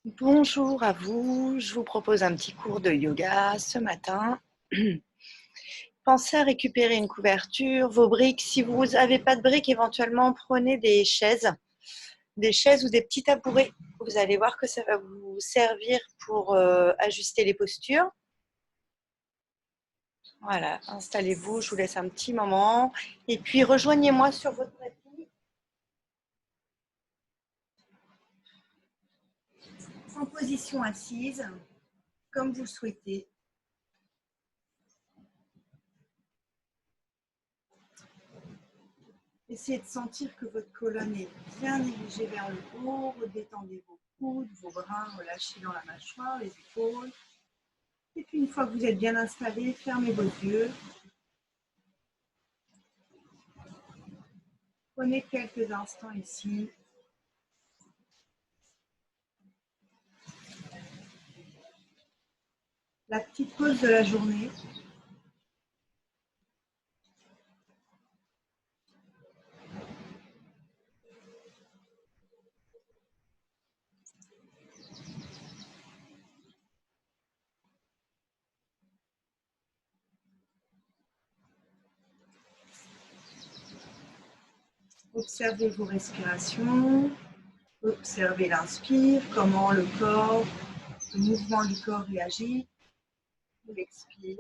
Bonjour à vous, je vous propose un petit cours de yoga ce matin. Pensez à récupérer une couverture, vos briques. Si vous n'avez pas de briques, éventuellement prenez des chaises ou des petits tabourets. Vous allez voir que ça va vous servir pour ajuster les postures. Voilà, installez-vous, je vous laisse un petit moment. Et puis rejoignez-moi sur votre tapis en position assise, comme vous le souhaitez. Essayez de sentir que votre colonne est bien dirigée vers le haut. Redétendez vos coudes, vos bras, relâchez dans la mâchoire, les épaules. Et puis une fois que vous êtes bien installé, fermez vos yeux. Prenez quelques instants ici. La petite pause de la journée. Observez vos respirations. Observez l'inspire, comment le corps, le mouvement du corps réagit. L'expire.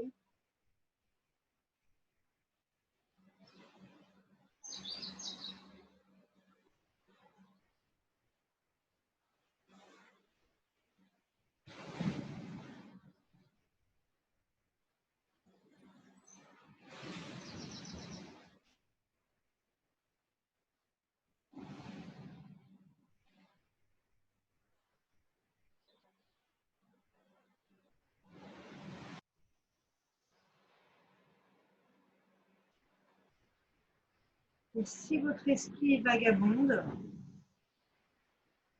Et si votre esprit vagabonde,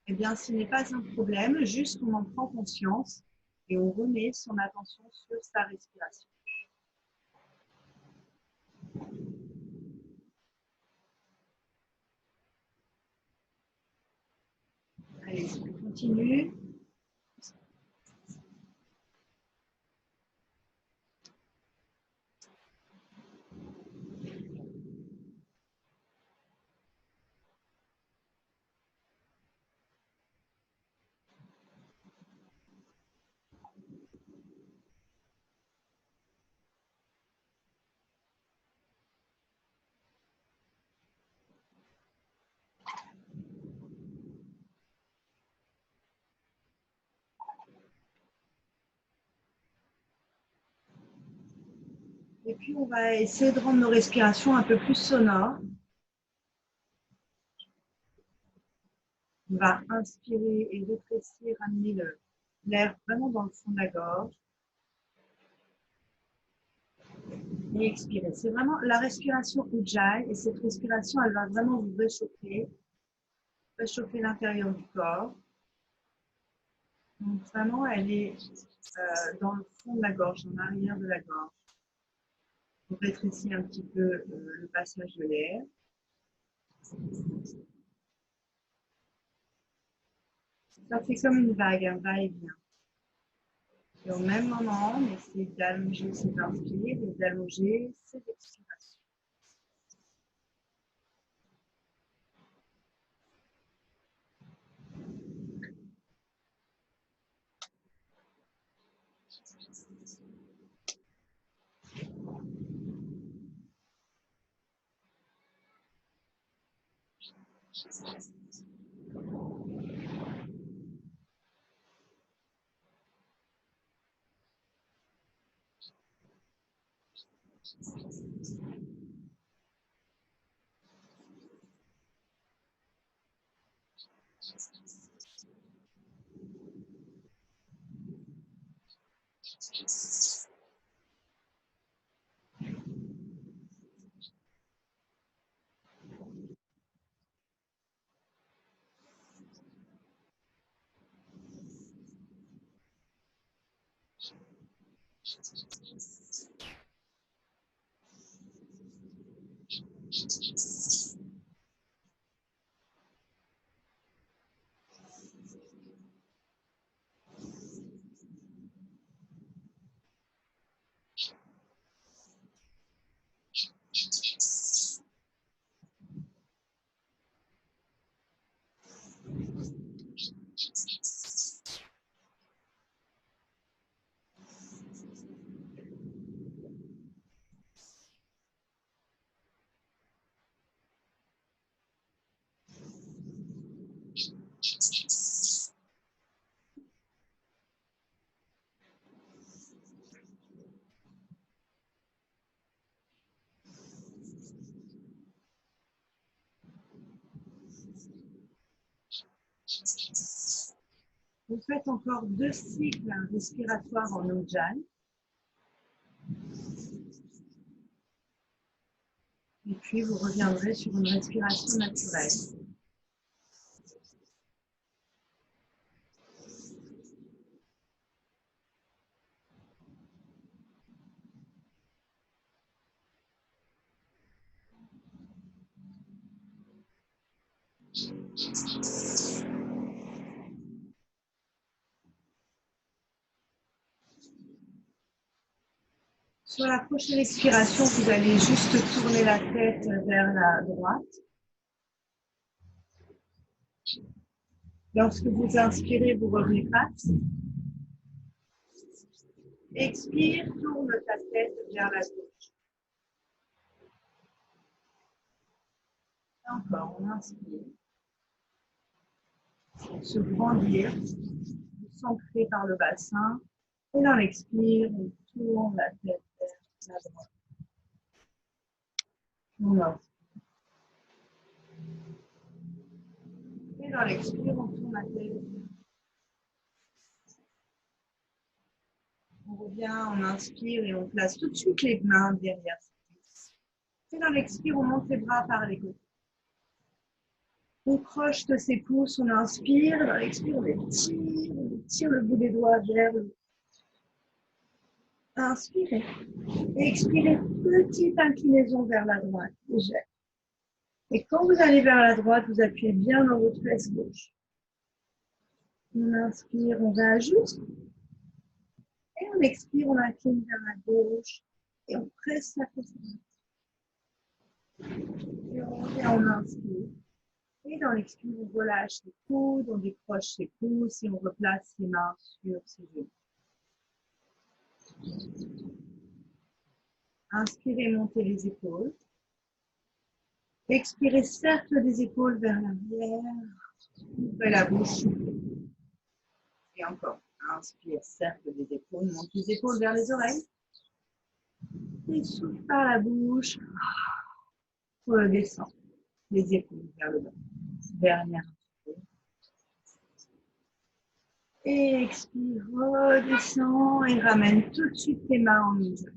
eh bien, ce n'est pas un problème, juste on en prend conscience et on remet son attention sur sa respiration. Allez, on continue. Et puis, on va essayer de rendre nos respirations un peu plus sonores. On va inspirer et rétrécir, ramener l'air vraiment dans le fond de la gorge. Et expirer. C'est vraiment la respiration Ujjayi. Et cette respiration, elle va vraiment vous réchauffer l'intérieur du corps. Donc, vraiment, elle est dans le fond de la gorge, en arrière de la gorge. On rétrécit un petit peu le passage de l'air. Ça fait comme une vague, un va-et-vient. Et au même moment, on essaie d'allonger ses inspires et d'allonger ses expirations. Vous faites encore 2 cycles respiratoires en Ujjayi. Et puis, vous reviendrez sur une respiration naturelle. Sur la prochaine expiration, vous allez juste tourner la tête vers la droite. Lorsque vous inspirez, vous revenez face. Expire, tourne ta tête vers la gauche. Encore, on inspire. Se grandir, s'ancrer par le bassin. Et dans l'expire, on tourne la tête vers la droite. On inspire. Et dans l'expire, on tourne la tête. On revient, on inspire et on place tout de suite les mains derrière. Et dans l'expire, on monte les bras par les côtés. On croche ses pouces, on inspire. Dans l'expire, on tire le bout des doigts vers le haut. Inspirez. Et expirez, petite inclinaison vers la droite. Et quand vous allez vers la droite, vous appuyez bien dans votre fesse gauche. On inspire, on réajuste. Et on expire, on incline vers la gauche. Et on presse la fesse droite. Et on revient, on inspire. Et dans l'expire, on relâche les coudes, on décroche ses pouces et on replace les mains sur ses genoux. Inspirez, montez les épaules. Expirez, cercle des épaules vers l'arrière. Ouvrez la bouche. Et encore. Inspire, cercle des épaules. Monte les épaules vers les oreilles. Et souffle par la bouche. Redescend. Les épaules vers le bas. Dernière. Et expire, redescend et ramène tout de suite tes mains en Ujjayi.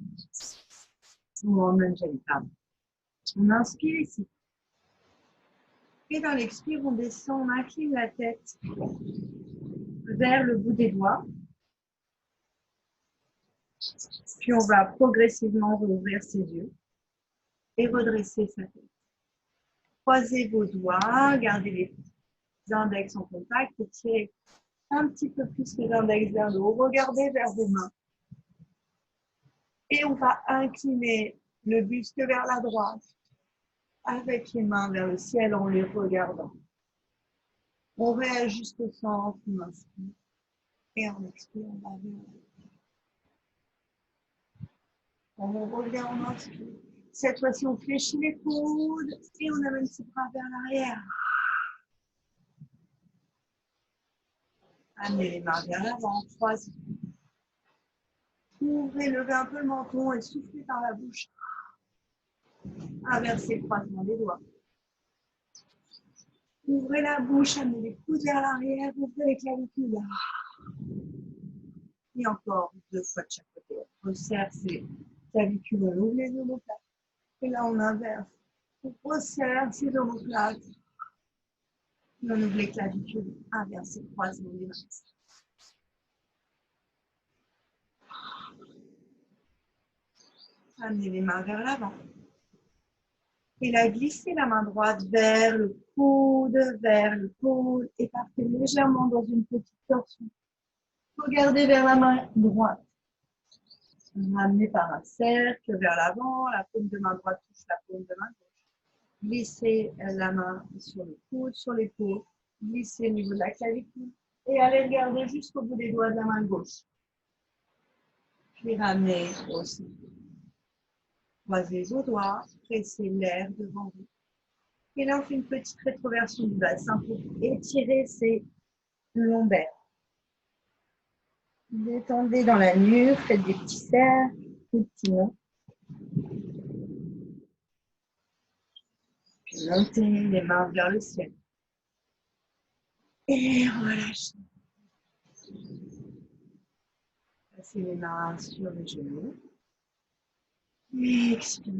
Ou en Anjali, pardon. On inspire ici. Et dans l'expire, on descend, on incline la tête vers le bout des doigts. Puis on va progressivement rouvrir ses yeux et redresser sa tête. Croisez vos doigts, gardez les index en contact et tirez un petit peu plus les index vers le haut. Regardez vers vos mains. Et on va incliner le buste vers la droite avec les mains vers le ciel en les regardant. On réajuste au centre, on inspire. Et on expire, on va vers la droite. On revient, on inspire. Cette fois-ci, on fléchit les coudes et on amène ses bras vers l'arrière. Amenez les mains vers l'avant, croisez. Ouvrez, levez un peu le menton et soufflez par la bouche. Inversez le croisement des doigts. Ouvrez la bouche, amenez les coudes vers l'arrière, ouvrez les clavicules. Et encore 2 fois de chaque côté. On resserre ses clavicules, on ouvre les omoplates. Et là, on inverse. On resserre ses omoplates. Et on ouvre les clavicules. Inversez le croisement des mains. Amenez les mains vers l'avant. Et là, glissez la main droite vers le coude, et partez légèrement dans une petite torsion. Regardez vers la main droite. Ramenez par un cercle vers l'avant, la paume de main droite touche la paume de main gauche. Glissez la main sur le coude, sur l'épaule, glissez au niveau de la clavicule et allez regarder jusqu'au bout des doigts de la main gauche. Puis ramenez au centre. Croisez vos doigts, pressez l'air devant vous. Et là, on fait une petite rétroversion du bassin pour étirer ses lombaires. Détendez dans la nuque, faites des petits cercles, des petits nœuds. Puis montez les mains vers le ciel. Et relâchez. Passez les mains sur les genoux. Expire.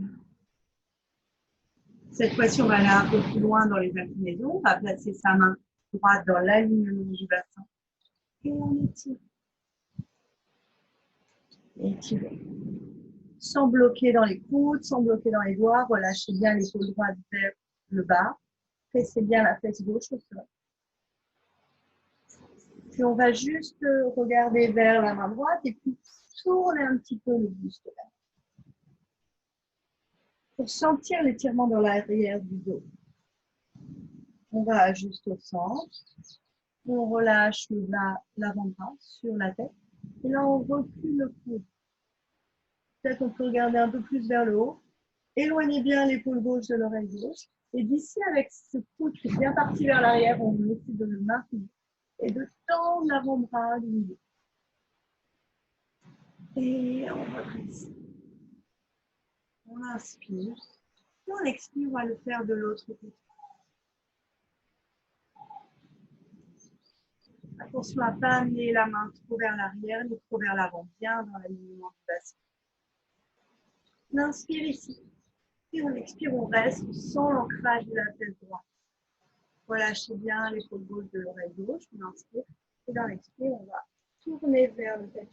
Cette fois-ci, on va aller un peu plus loin dans les inclinaisons. On va placer sa main droite dans l'alignement du bassin. Et on étire. Étirez. Sans bloquer dans les coudes, sans bloquer dans les doigts. Relâchez bien l'épaule droite vers le bas. Pressez bien la fesse gauche au sol. Puis on va juste regarder vers la main droite et puis tourner un petit peu le buste là. Pour sentir l'étirement dans l'arrière du dos. On va juste au centre. On relâche le bas, l'avant-bras sur la tête. Et là, on recule le coude. Peut-être on peut regarder un peu plus vers le haut. Éloignez bien l'épaule gauche de l'oreille gauche. Et d'ici, avec ce coude qui est bien parti vers l'arrière, on essaie de le maintenir. Et de tendre l'avant-bras du milieu. Et on redresse. On inspire. Et on expire, on va le faire de l'autre côté. Attention à ne pas amener la main trop vers l'arrière, ni trop vers l'avant, bien dans l'alignement du bassin. On inspire ici. Et on expire, on reste sans l'ancrage de la tête droite. Relâchez bien l'épaule gauche de l'oreille gauche. On inspire. Et dans l'expire, on va tourner vers le tapis.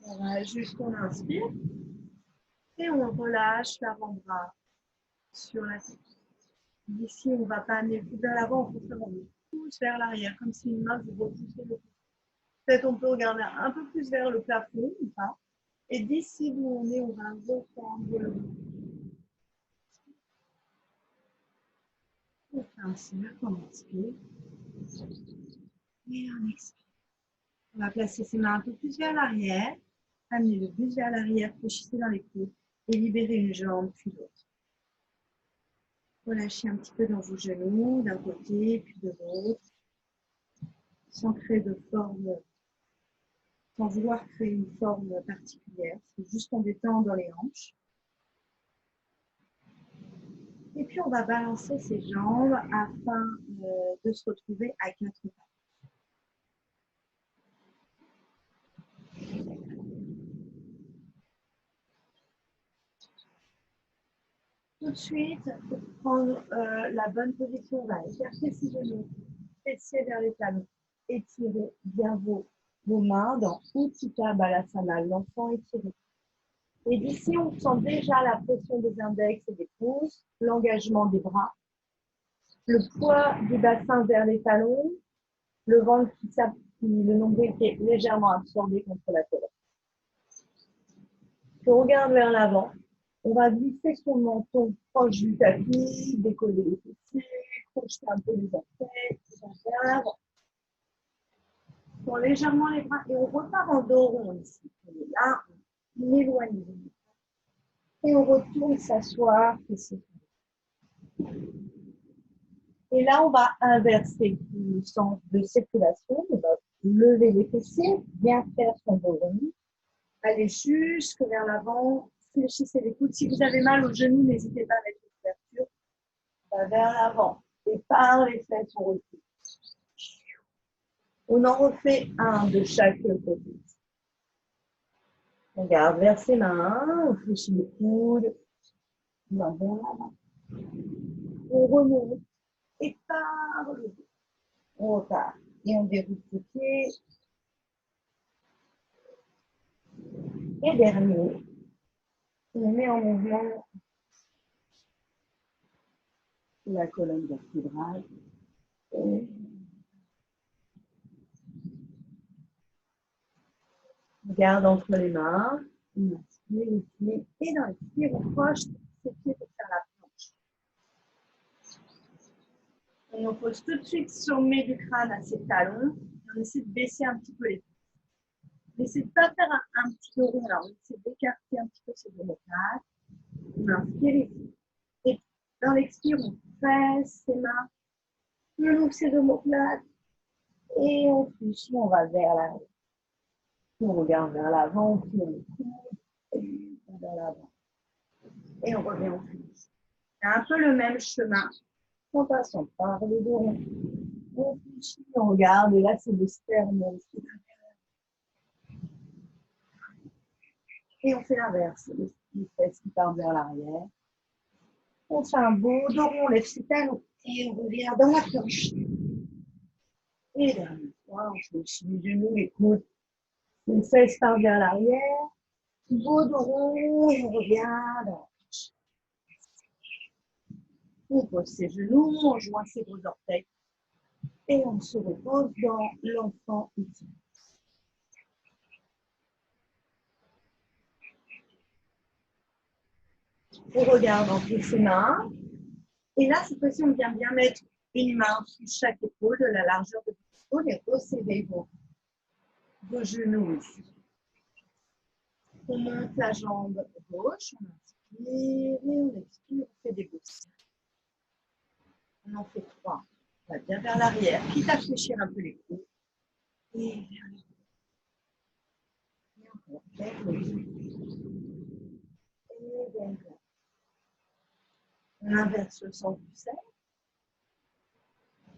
On inspire. Et on relâche l'avant-bras sur la tête. Ici, on ne va pas amener le coude vers l'avant, on pousse vers l'arrière, comme si une main vous repoussait le coude. Peut-être on peut regarder un peu plus vers le plafond ou pas. Et d'ici où on est, on va retendre le dos. On fait un cercle, on inspire. Et on expire. On va placer ses mains un peu plus vers l'arrière. Amenez le buste vers l'arrière, fléchissez dans les coudes et libérez une jambe puis l'autre. Relâchez un petit peu dans vos genoux, d'un côté puis de l'autre. Sans créer de forme, sans vouloir créer une forme particulière. C'est juste en détendant les hanches. Et puis on va balancer ses jambes afin de se retrouver à quatre pattes. Tout de suite, pour prendre la bonne position, on va écarter ses genoux, fessiers vers les talons, étirez bien vos mains dans Utthita Balasana, l'enfant étiré. Et d'ici, on sent déjà la pression des index et des pouces, l'engagement des bras, le poids du bassin vers les talons, le ventre le nombril qui est légèrement absorbé contre la colonne. Puis on regarde vers l'avant. On va glisser son menton proche du tapis, décoller les fessiers, projeter un peu les orteils, vers l'avant. On prend légèrement les bras et on repart en dos rond ici. On est là, on éloigne. Et on retourne s'asseoir. Et là, on va inverser le sens de circulation. On va lever les fessiers, bien faire son dos rond. Allez jusque vers l'avant. Fléchissez les coudes. Si vous avez mal aux genoux, n'hésitez pas à mettre l'ouverture vers l'avant. Et par les fesses, on recule. On en refait un de chaque côté. On garde vers ses mains, on fléchit les coudes. On va vers l'avant. On remonte. Et par le dos. On repart. Et on déroule les pieds. Et dernier. On met en mouvement la colonne vertébrale. Et on garde entre les mains. On inspire les pieds. Et dans l'expire, on proche ses pieds pour faire la planche. On pose tout de suite sommet du crâne à ses talons. On essaie de baisser un petit peu les pieds. N'essayez de ne pas faire un petit peu rond là. On essaie d'écarter un petit peu ses omoplates. On inspire ici. Et dans l'expire, on presse ses mains. On ouvre ses omoplates. Et on fléchit, on va vers l'arrière. On regarde vers l'avant, puis on court. Et on va vers l'avant. Et on revient en fléchit. C'est un peu le même chemin en passant par le dos rond. On réfléchit, on regarde, et là c'est le sternum. Et on fait l'inverse, les fesses qui partent vers l'arrière. On fait un beau dos rond, on lève ses talons et on revient dans la planche. Et dernière fois, on fléchit les genoux, les coudes, les fesses partent vers l'arrière. Beau dos rond et on revient dans la planche. On pose ses genoux, on joint ses gros orteils et on se repose dans l'enfant utile. On regarde entre ses mains. Et là, cette fois-ci, on vient bien mettre une main sous chaque épaule de la largeur de l'épaule et resserrer vos genoux ici. On monte la jambe gauche, on inspire et on expire, on fait des bosses. On en fait 3. On va bien vers l'arrière, quitte à fléchir un peu les coudes. Et vers le haut. Et encore vers le haut. Et vers là. On inverse le sens du cercle.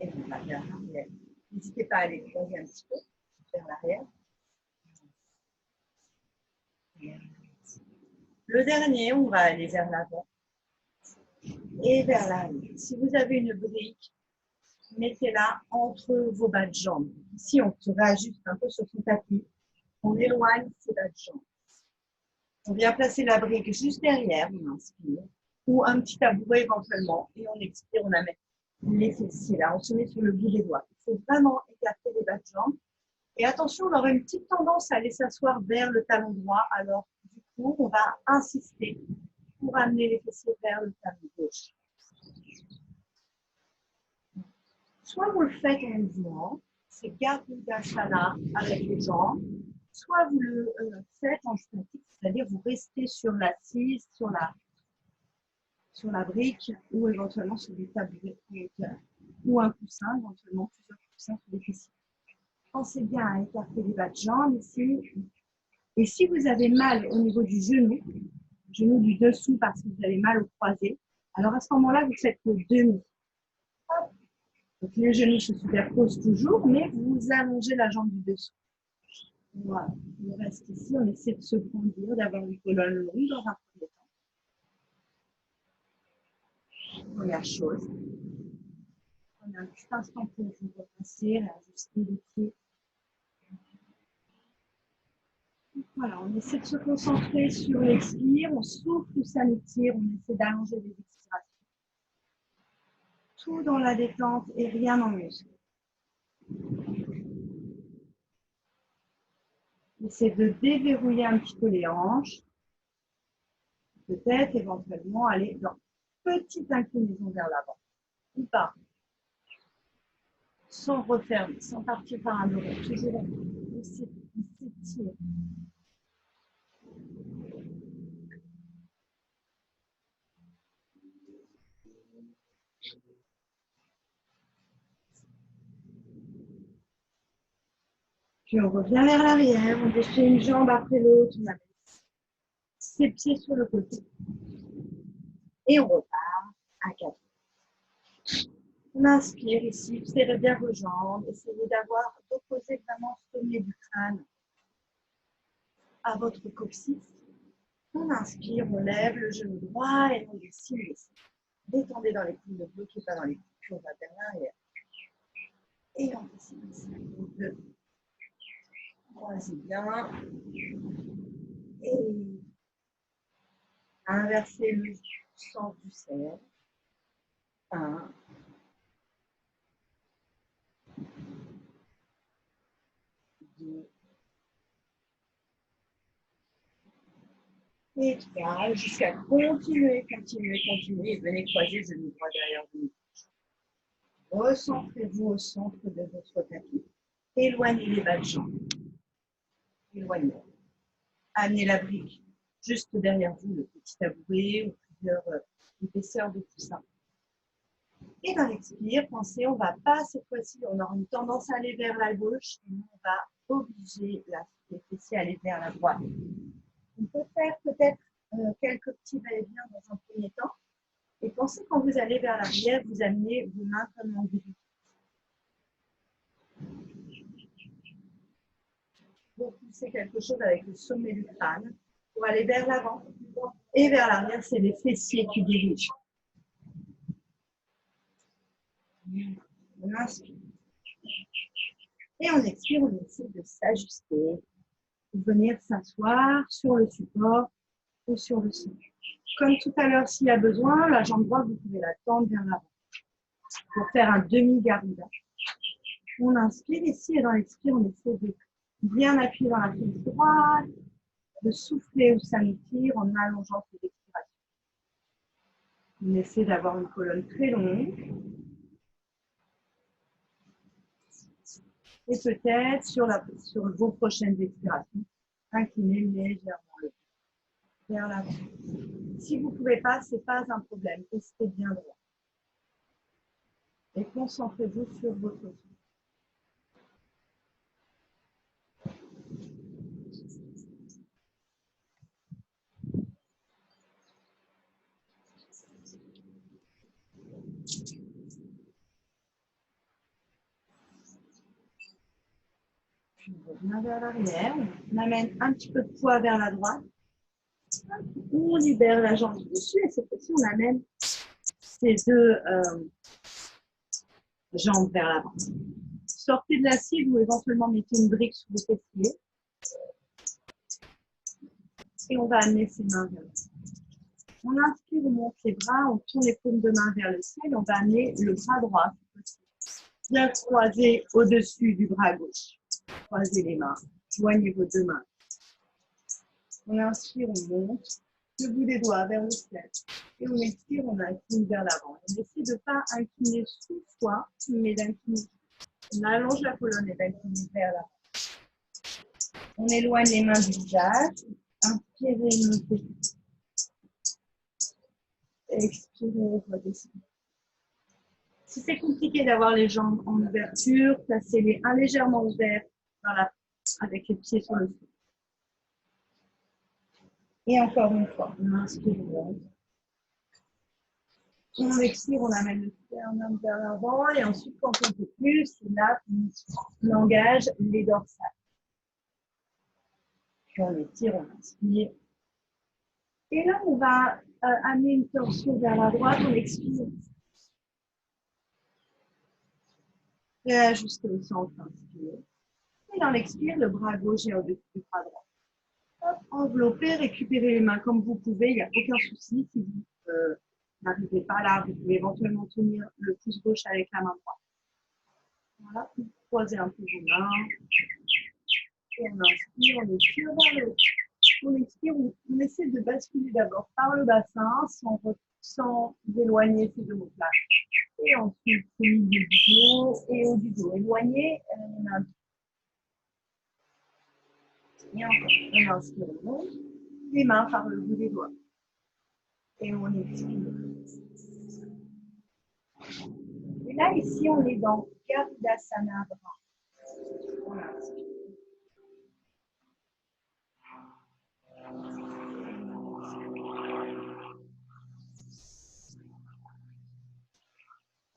Et on va vers l'arrière. N'hésitez pas à aller croiser un petit peu vers l'arrière. Le dernier, on va aller vers l'avant et vers l'arrière. Si vous avez une brique, mettez-la entre vos bas de jambes. Ici, on se réajuste un peu sur son tapis. On éloigne ses bas de jambes. On vient placer la brique juste derrière, on inspire, ou un petit tabouret éventuellement, et on expire, on amène les fessiers là, on se met sur le bout des doigts. Il faut vraiment écarter les bas de jambes. Et attention, on aura une petite tendance à aller s'asseoir vers le talon droit, alors du coup, on va insister pour amener les fessiers vers le talon gauche. Soit vous le faites en mouvement, c'est Garuda Shala avec les jambes, soit vous le faites en statique, c'est-à-dire vous restez sur l'assise, sur la brique ou éventuellement sur des tabourets ou un coussin, éventuellement plusieurs coussins sur les fessiers. Pensez bien à écarter les bas de jambes ici. Et si vous avez mal au niveau du genou du dessous parce que vous avez mal au croisé, alors à ce moment-là, vous faites le demi. Donc les genoux se superposent toujours, mais vous allongez la jambe du dessous. Voilà. On reste ici, on essaie de se grandir, d'avoir une colonne longue dans un premier temps. Première chose. Prenez un petit instant pour vous repasser, ajuster les pieds. Voilà, on essaie de se concentrer sur l'expire, on souffle ou ça nous tire, on essaie d'allonger les expirations. Tout dans la détente et rien en muscle. Essayez de déverrouiller un petit peu les hanches. Peut-être éventuellement aller dans une petite inclinaison vers l'avant. Ou pas. Sans refermer, sans partir par un dos. Toujours s'étire. Puis on revient vers l'arrière, on défait une jambe après l'autre, on amène ses pieds sur le côté. Et on repart à 4. On inspire ici, serrez bien vos jambes, essayez d'opposer vraiment le sommet du crâne à votre coccyx. On inspire, on lève le genou droit et on descend. Détendez dans les coudes, ne bloquez pas dans les coudes, puis on va vers l'arrière. Et on descend ici. Croisez bien. Et inversez le sens du cercle. 1. 2. Et 3, jusqu'à continuer. Et venez croiser le genou droit derrière vous. Recentrez-vous au centre de votre tapis. Éloignez les bas de jambes. Éloignez. Amenez la brique juste derrière vous, le petit tabouret ou plusieurs épaisseurs de coussin. Et dans l'expire, pensez, on ne va pas cette fois-ci, on aura une tendance à aller vers la gauche, et on va obliger les fessiers à aller vers la droite. On peut faire peut-être quelques petits va-et-vient dans un premier temps. Et pensez quand vous allez vers l'arrière, vous amenez vos mains comme en gris. Vous poussez quelque chose avec le sommet du crâne pour aller vers l'avant. Et vers l'arrière, c'est les fessiers qui dirigent. On inspire. Et on expire, on essaie de s'ajuster. Venir s'asseoir sur le support ou sur le sol. Comme tout à l'heure, s'il y a besoin, la jambe droite, vous pouvez la tendre vers l'avant pour faire un demi-garuda. On inspire ici et dans l'expire, on essaie de bien appuyer dans la cuisse droite, de souffler ou s'amortir en allongeant ses expirations. On essaie d'avoir une colonne très longue. Et peut-être sur vos prochaines expirations, incliner légèrement le dos vers l'avant. Si vous ne pouvez pas, ce n'est pas un problème. Restez bien droit. Et concentrez-vous sur votre souffle. Puis on revient vers l'arrière. On amène un petit peu de poids vers la droite. On libère la jambe du dessus et cette fois-ci, on amène ces deux jambes vers l'avant. Sortez de l'assise ou éventuellement mettez une brique sous vos fessiers. Et on va amener ses mains vers l'avant. On inspire, on monte les bras, on tourne les paumes de main vers le ciel. On va amener le bras droit bien croisé au-dessus du bras gauche. Croisez les mains, joignez vos deux mains. On inspire, on monte le bout des doigts vers le ciel. Et on expire, on incline vers l'avant. On essaie de ne pas incliner sous soi, mais d'incliner. On allonge la colonne et d'incliner vers l'avant. On éloigne les mains du visage. Inspirez, montez. Expirez, redescendez. Si c'est compliqué d'avoir les jambes en ouverture, placez-les légèrement ouverts avec les pieds sur le sol. Et encore une fois, on inspire, on expire, on amène le sternum vers l'avant et ensuite, quand on ne peut plus, c'est là qu'on engage les dorsales. Puis on étire, on inspire. Et là, on va amener une torsion vers la droite, on expire. Réajuster au centre, inspire. Et dans l'expire, le bras gauche est au-dessus du bras droit. Hop, enveloppez, récupérez les mains comme vous pouvez, il n'y a aucun souci. Si vous n'arrivez pas là, vous pouvez éventuellement tenir le pouce gauche avec la main droite. Voilà, croisez un peu vos mains. Et on inspire, on étire vers le haut. On expire, on essaie de basculer d'abord par le bassin sans éloigner ces deux mots-là. Et ensuite, milieu du dos et haut du dos. Éloignez, on a et encore, on inspire, on monte, les mains par le bout des doigts. Et on expire. Et là, ici, on est dans Garudasana. On inspire.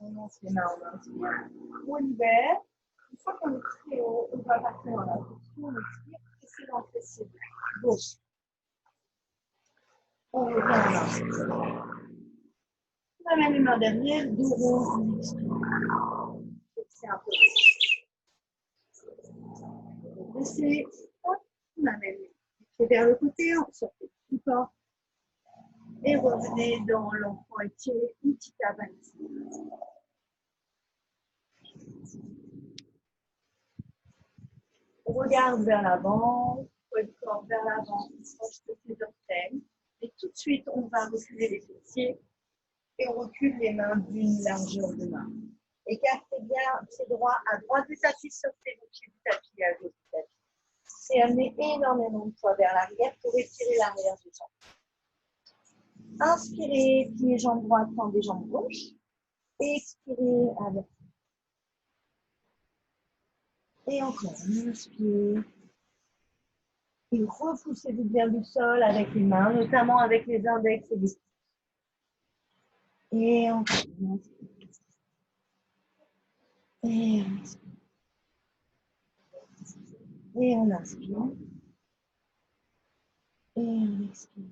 On lance les mains, on inspire. On libère. Une fois qu'on est très haut, on va partir dans la position, on expire, précédent, précédent, gauche. On revient à l'inspire. On amène les mains derrière, dos rond, on expire. C'est un peu. On baisse, on amène les pieds vers le côté, on sort le support. Et revenez dans l'enfant étiré, Utthita Balasana. On regarde vers l'avant, le corps vers l'avant, on proche de ses orteils. Et tout de suite, on va reculer les fessiers et on recule les mains d'une largeur de main. Écartez bien pied droit à droite du tapis, sortez vos pieds du tapis à gauche du tapis. Et amenez énormément de poids vers l'arrière pour étirer l'arrière du sang. Inspirez, pieds, jambes droites, tendez jambes gauche. Expirez avec. Et encore, inspirez. Et repoussez-vous vers le sol avec les mains, notamment avec les index et les pouces. Et encore, inspirez. Et inspirez. Et on inspire. Et on expire.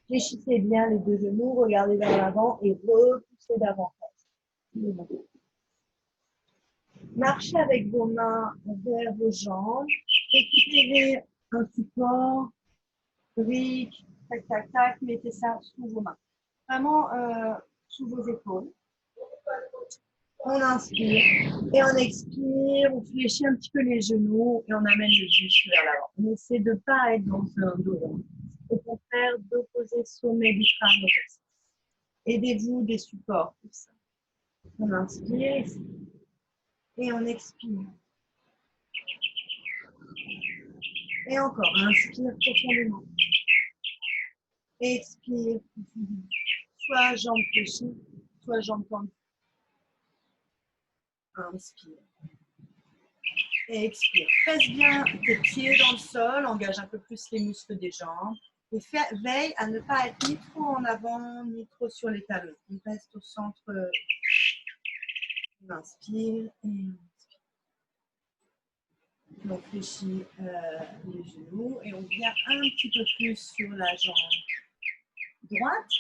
Fléchissez bien les deux genoux, regardez vers l'avant et repoussez davantage. Marchez avec vos mains vers vos jambes. Récupérez un support, brique, tac, tac, tac. Mettez ça sous vos mains. Vraiment sous vos épaules. On inspire et on expire. On fléchit un petit peu les genoux et on amène le buste vers l'avant. On essaie de ne pas être dans un dos rond. Au contraire, d'opposer sommet du crâne au reste. Aidez-vous des supports pour ça. On inspire et on expire. Et encore, inspire profondément. Expire profondément. Soit jambes fléchies, soit jambes tendues. Inspire. Et expire. Presse bien tes pieds dans le sol, engage un peu plus les muscles des jambes. Et veille à ne pas être ni trop en avant, ni trop sur les talons. On reste au centre. On inspire et on expire. On fléchit les genoux et on vient un petit peu plus sur la jambe droite.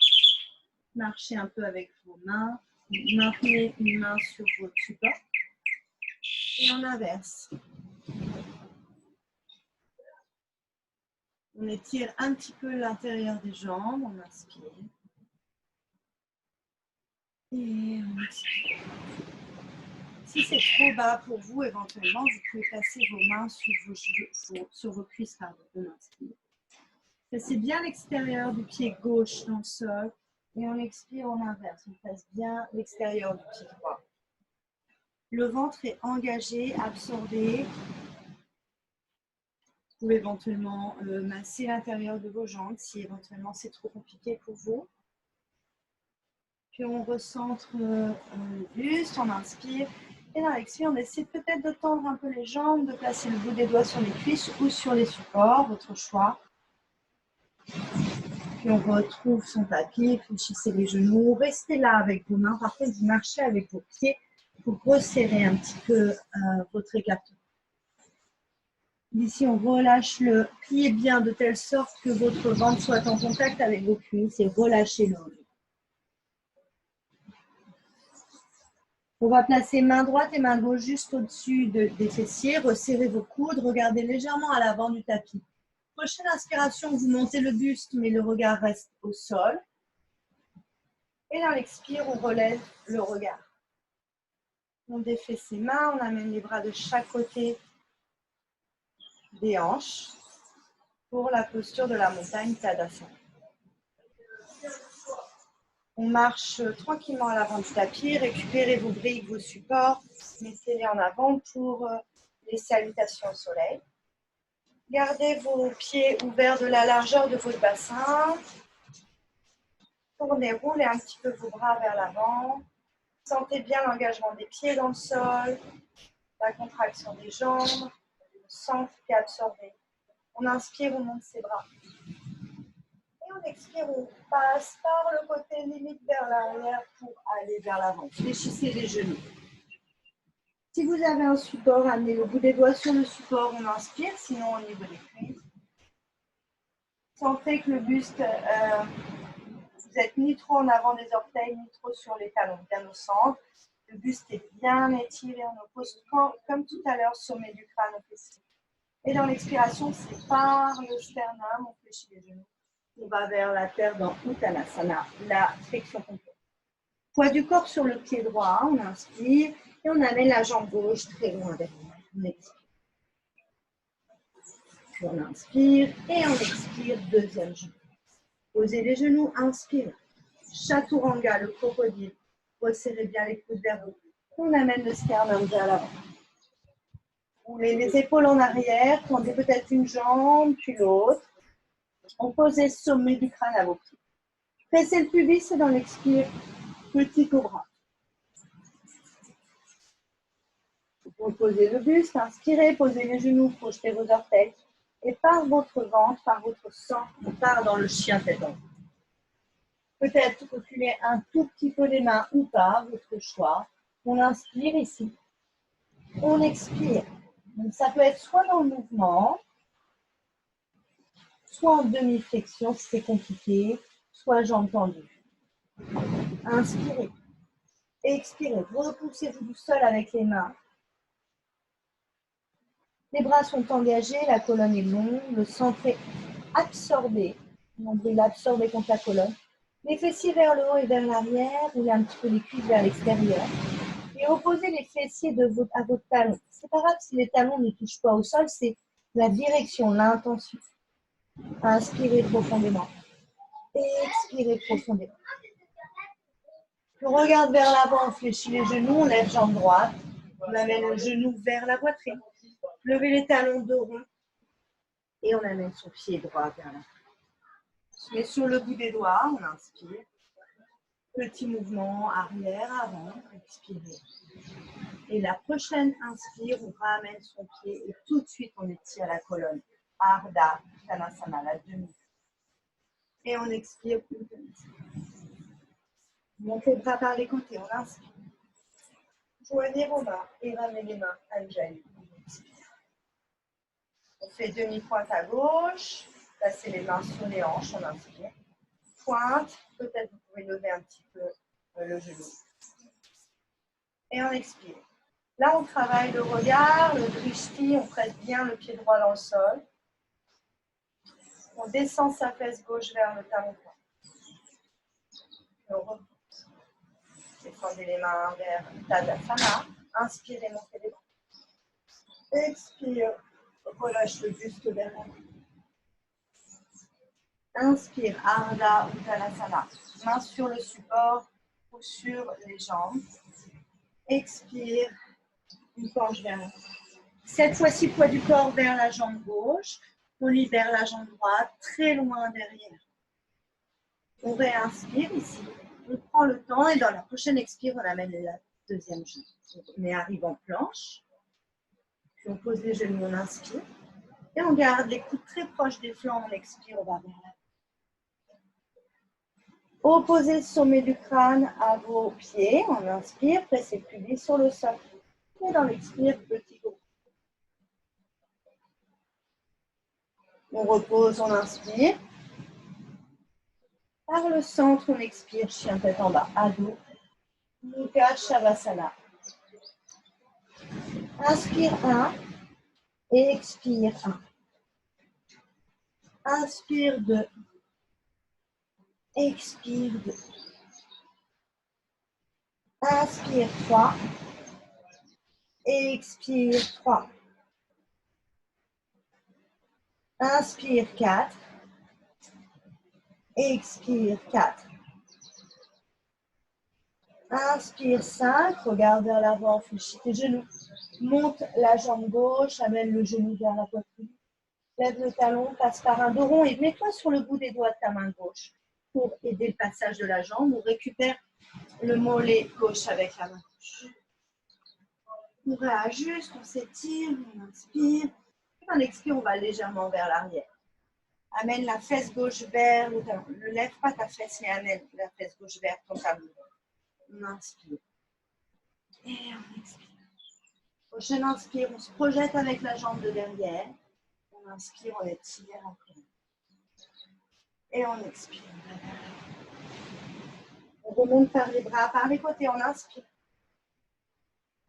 Marchez un peu avec vos mains. Maintenez une main sur votre support. Et on inverse. On étire un petit peu l'intérieur des jambes. On inspire. Et on expire. Si c'est trop bas pour vous, éventuellement, vous pouvez placer vos mains sur vos cuisses. On inspire. Placez bien l'extérieur du pied gauche dans le sol. Et on expire, on inverse. On place bien l'extérieur du pied droit. Le ventre est engagé, absorbé. Vous pouvez éventuellement masser l'intérieur de vos jambes si éventuellement c'est trop compliqué pour vous. Puis on recentre le buste, on inspire. Et dans l'expire, on essaie peut-être de tendre un peu les jambes, de placer le bout des doigts sur les cuisses ou sur les supports, votre choix. Puis on retrouve son tapis, fléchissez les genoux. Restez là avec vos mains. Par contre, vous marchez avec vos pieds pour resserrer un petit peu votre écartement. Ici, on relâche le pied bien de telle sorte que votre ventre soit en contact avec vos cuisses et relâchez le haut. On va placer main droite et main gauche juste au-dessus des fessiers. Resserrez vos coudes, regardez légèrement à l'avant du tapis. Prochaine inspiration, vous montez le buste, mais le regard reste au sol. Et dans l'expire, on relève le regard. On défait ses mains, on amène les bras de chaque côté des hanches pour la posture de la montagne Tadasana. On marche tranquillement à l'avant du tapis, récupérez vos briques, vos supports, mettez-les en avant pour les salutations au soleil. Gardez vos pieds ouverts de la largeur de votre bassin. Tournez, roulez un petit peu vos bras vers l'avant. Sentez bien l'engagement des pieds dans le sol, la contraction des jambes, le centre qui est absorbé. On inspire, on monte ses bras. Et on expire, on passe par le côté limite vers l'arrière pour aller vers l'avant. Fléchissez les genoux. Si vous avez un support, amenez le bout des doigts sur le support, on inspire, sinon au niveau des cuisses. Sentez que le buste, vous n'êtes ni trop en avant des orteils, ni trop sur les talons, bien au centre. Le buste est bien étiré, on oppose comme tout à l'heure, sommet du crâne au fessier. Et dans l'expiration, c'est par le sternum, on fléchit les genoux. On va vers la terre dans Uttanasana, la flexion complète. Poids du corps sur le pied droit, on inspire et on amène la jambe gauche très loin derrière. On expire. Puis on inspire et on expire, deuxième jambe. Posez les genoux, inspire. Chaturanga, le crocodile. Resserrez bien les coudes vers vous. On amène le sternum vers l'avant. Roulez les épaules en arrière, tendez peut-être une jambe puis l'autre. On pose le sommet du crâne à vos pieds. Pressez le pubis et dans l'expire, petit cobra. Vous posez le buste, inspirez, posez les genoux, projetez vos orteils. Et par votre ventre, par votre sang, on part dans le chien tête en haut. Peut-être reculer un tout petit peu les mains ou pas, votre choix. On inspire ici. On expire. Donc, ça peut être soit dans le mouvement, soit en demi-flexion si c'est compliqué, soit jambes tendues. Inspirez. Expirez. Repoussez-vous du sol avec les mains. Les bras sont engagés, la colonne est longue, le centre est absorbé. Nombril absorbé contre la colonne. Les fessiers vers le haut et vers l'arrière, roulez un petit peu les cuisses vers l'extérieur. Et opposez les fessiers à votre talon. C'est pas grave si les talons ne touchent pas au sol, c'est la direction, l'intention. Inspirez profondément. Expirez profondément. On regarde vers l'avant, on fléchit les genoux, on lève jambe droite. On amène le genou vers la poitrine. Levez les talons dos rond. Et on amène son pied droit vers l'avant. On se met sur le bout des doigts, on inspire. Petit mouvement arrière, avant, expirez. Et la prochaine inspire, on ramène son pied et tout de suite on étire la colonne. Ardha Uttanasana, la demi. Et on expire. Montez le bras par les côtés, on inspire. Joignez vos mains et ramenez les mains à l'ujjayi. On fait demi-pointe à gauche. Placez les mains sur les hanches, on inspire. Pointe, peut-être vous pouvez lever un petit peu le genou. Et on expire. Là, on travaille le regard, le drishti, on presse bien le pied droit dans le sol. On descend sa fesse gauche vers le talon droit. On repousse. Descendez les mains vers Tadasana. Inspirez, montez les mains. Expire, relâche le buste vers l'avant. Inspire, Ardha Uttanasana. Main sur le support ou sur les jambes. Expire, une penche vers l'avant. Cette fois-ci, poids du corps vers la jambe gauche. On libère la jambe droite, très loin derrière. On réinspire ici. On prend le temps et dans la prochaine expire, on amène la deuxième jambe. On arrive en planche. Puis on pose les genoux, on inspire. Et on garde les coudes très proches des flancs. On expire, on va vers l'avant. Opposez le sommet du crâne à vos pieds. On inspire, pressez le pubis sur le sol. Et dans l'expire, petit groupe. On repose, on inspire. Par le centre, on expire, chien tête en bas, Adho Mukha Shavasana. Inspire 1 et expire 1. Inspire 2. Expire 2. Inspire 3. Expire 3. Inspire 4. Expire 4. Inspire 5. Regarde vers l'avant, fléchis tes genoux. Monte la jambe gauche, amène le genou vers la poitrine. Lève le talon, passe par un dos rond et mets-toi sur le bout des doigts de ta main gauche pour aider le passage de la jambe. On récupère le mollet gauche avec la main gauche. On réajuste, on s'étire, on inspire. Et on expire, on va légèrement vers l'arrière. Amène la fesse gauche vers le talon. Ne lève pas ta fesse, mais amène la fesse gauche vers ton talon. On inspire. Et on expire. Prochaine inspire, on se projette avec la jambe de derrière. On inspire, on étire la colonne. Et on expire. On remonte par les bras, par les côtés, on inspire.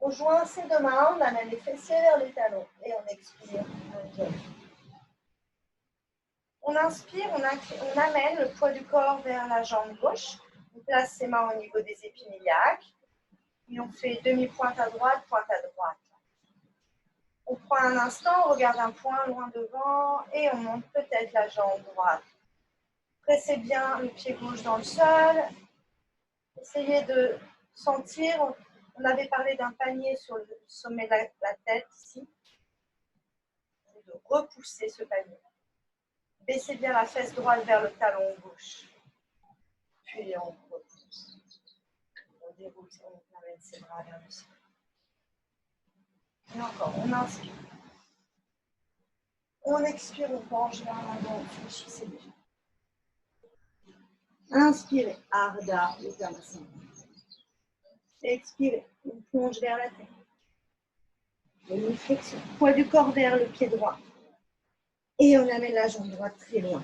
On joint ses deux mains, on amène les fessiers vers les talons. Et on expire. On inspire, on amène le poids du corps vers la jambe gauche. On place ses mains au niveau des épines iliaques. Et on fait demi-pointe à droite, pointe à droite. On prend un instant, on regarde un point loin devant et on monte peut-être la jambe droite. Pressez bien le pied gauche dans le sol. Essayez de sentir, on avait parlé d'un panier sur le sommet de la tête ici. De repousser ce panier. Baissez bien la fesse droite vers le talon gauche. Puis on repousse. On déroule, on amène ses bras vers le sol. Et encore, on inspire. On expire, on penche vers l'avant, on fléchissez les jambes. Inspirez, Ardha Uttanasana. Expirez, on plonge vers la tête. Demi-flexion. Poids du corps vers le pied droit. Et on amène la jambe droite très loin.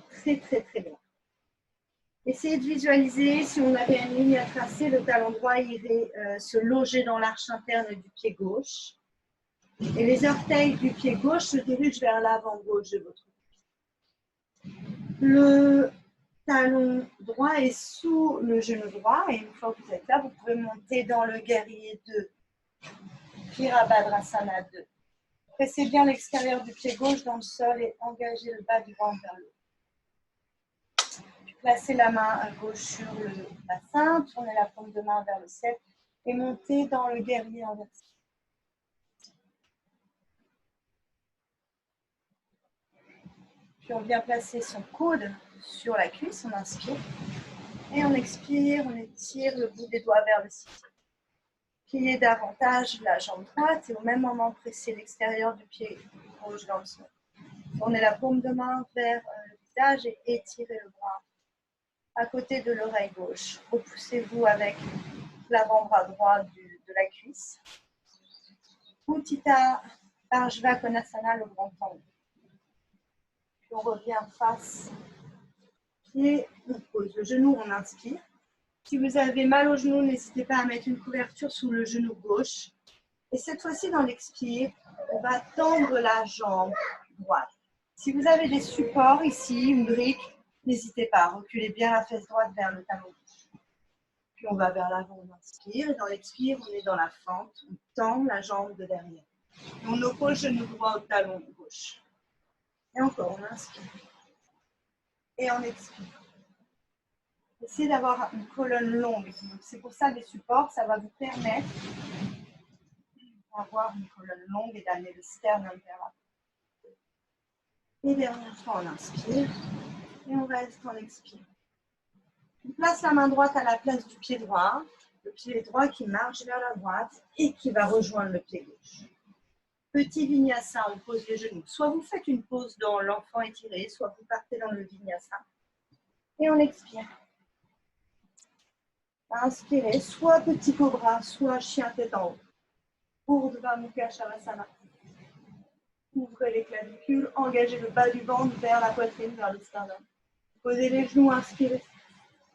Très, très, très loin. Essayez de visualiser, si on avait une ligne à tracer, le talon droit irait se loger dans l'arche interne du pied gauche. Et les orteils du pied gauche se dirigent vers l'avant gauche de votre pied. Le talon droit est sous le genou droit. Et une fois que vous êtes là, vous pouvez monter dans le guerrier 2. Virabhadrasana 2. Pressez bien l'extérieur du pied gauche dans le sol et engagez le bas du ventre vers le haut. Placez la main gauche sur le bassin, tournez la paume de main vers le ciel et montez dans le guerrier inversé. Puis on vient placer son coude sur la cuisse, on inspire. Et on expire, on étire le bout des doigts vers le ciel. Pliez davantage la jambe droite et au même moment pressez l'extérieur du pied gauche dans le sol. Tournez la paume de main vers le visage et étirez le bras à côté de l'oreille gauche. Repoussez-vous avec l'avant-bras droit de la cuisse. Uttita Parshva Konasana, le grand angle. Puis on revient face. Pied, on pose le genou, on inspire. Si vous avez mal au genou, n'hésitez pas à mettre une couverture sous le genou gauche. Et cette fois-ci, dans l'expire, on va tendre la jambe droite. Si vous avez des supports ici, une brique, n'hésitez pas à reculer bien la fesse droite vers le talon gauche. Puis on va vers l'avant, on inspire. Et dans l'expire, on est dans la fente. On tend la jambe de derrière. Et on oppose le genou droit au talon gauche. Et encore, on inspire. Et on expire. Essayez d'avoir une colonne longue. C'est pour ça les supports, ça va vous permettre d'avoir une colonne longue et d'amener le sternum vers l'avant. Et dernière fois, on inspire. Et on reste en expire. On place la main droite à la place du pied droit. Le pied droit qui marche vers la droite et qui va rejoindre le pied gauche. Petit vinyasa, on pose les genoux. Soit vous faites une pause dans l'enfant étiré, soit vous partez dans le vinyasa. Et on expire. Inspirez, soit petit cobra, soit chien tête en haut. Urdhva Mukha Shavasana. Ouvrez les clavicules, engagez le bas du ventre vers la poitrine, vers le sternum. Posez les genoux, inspirez.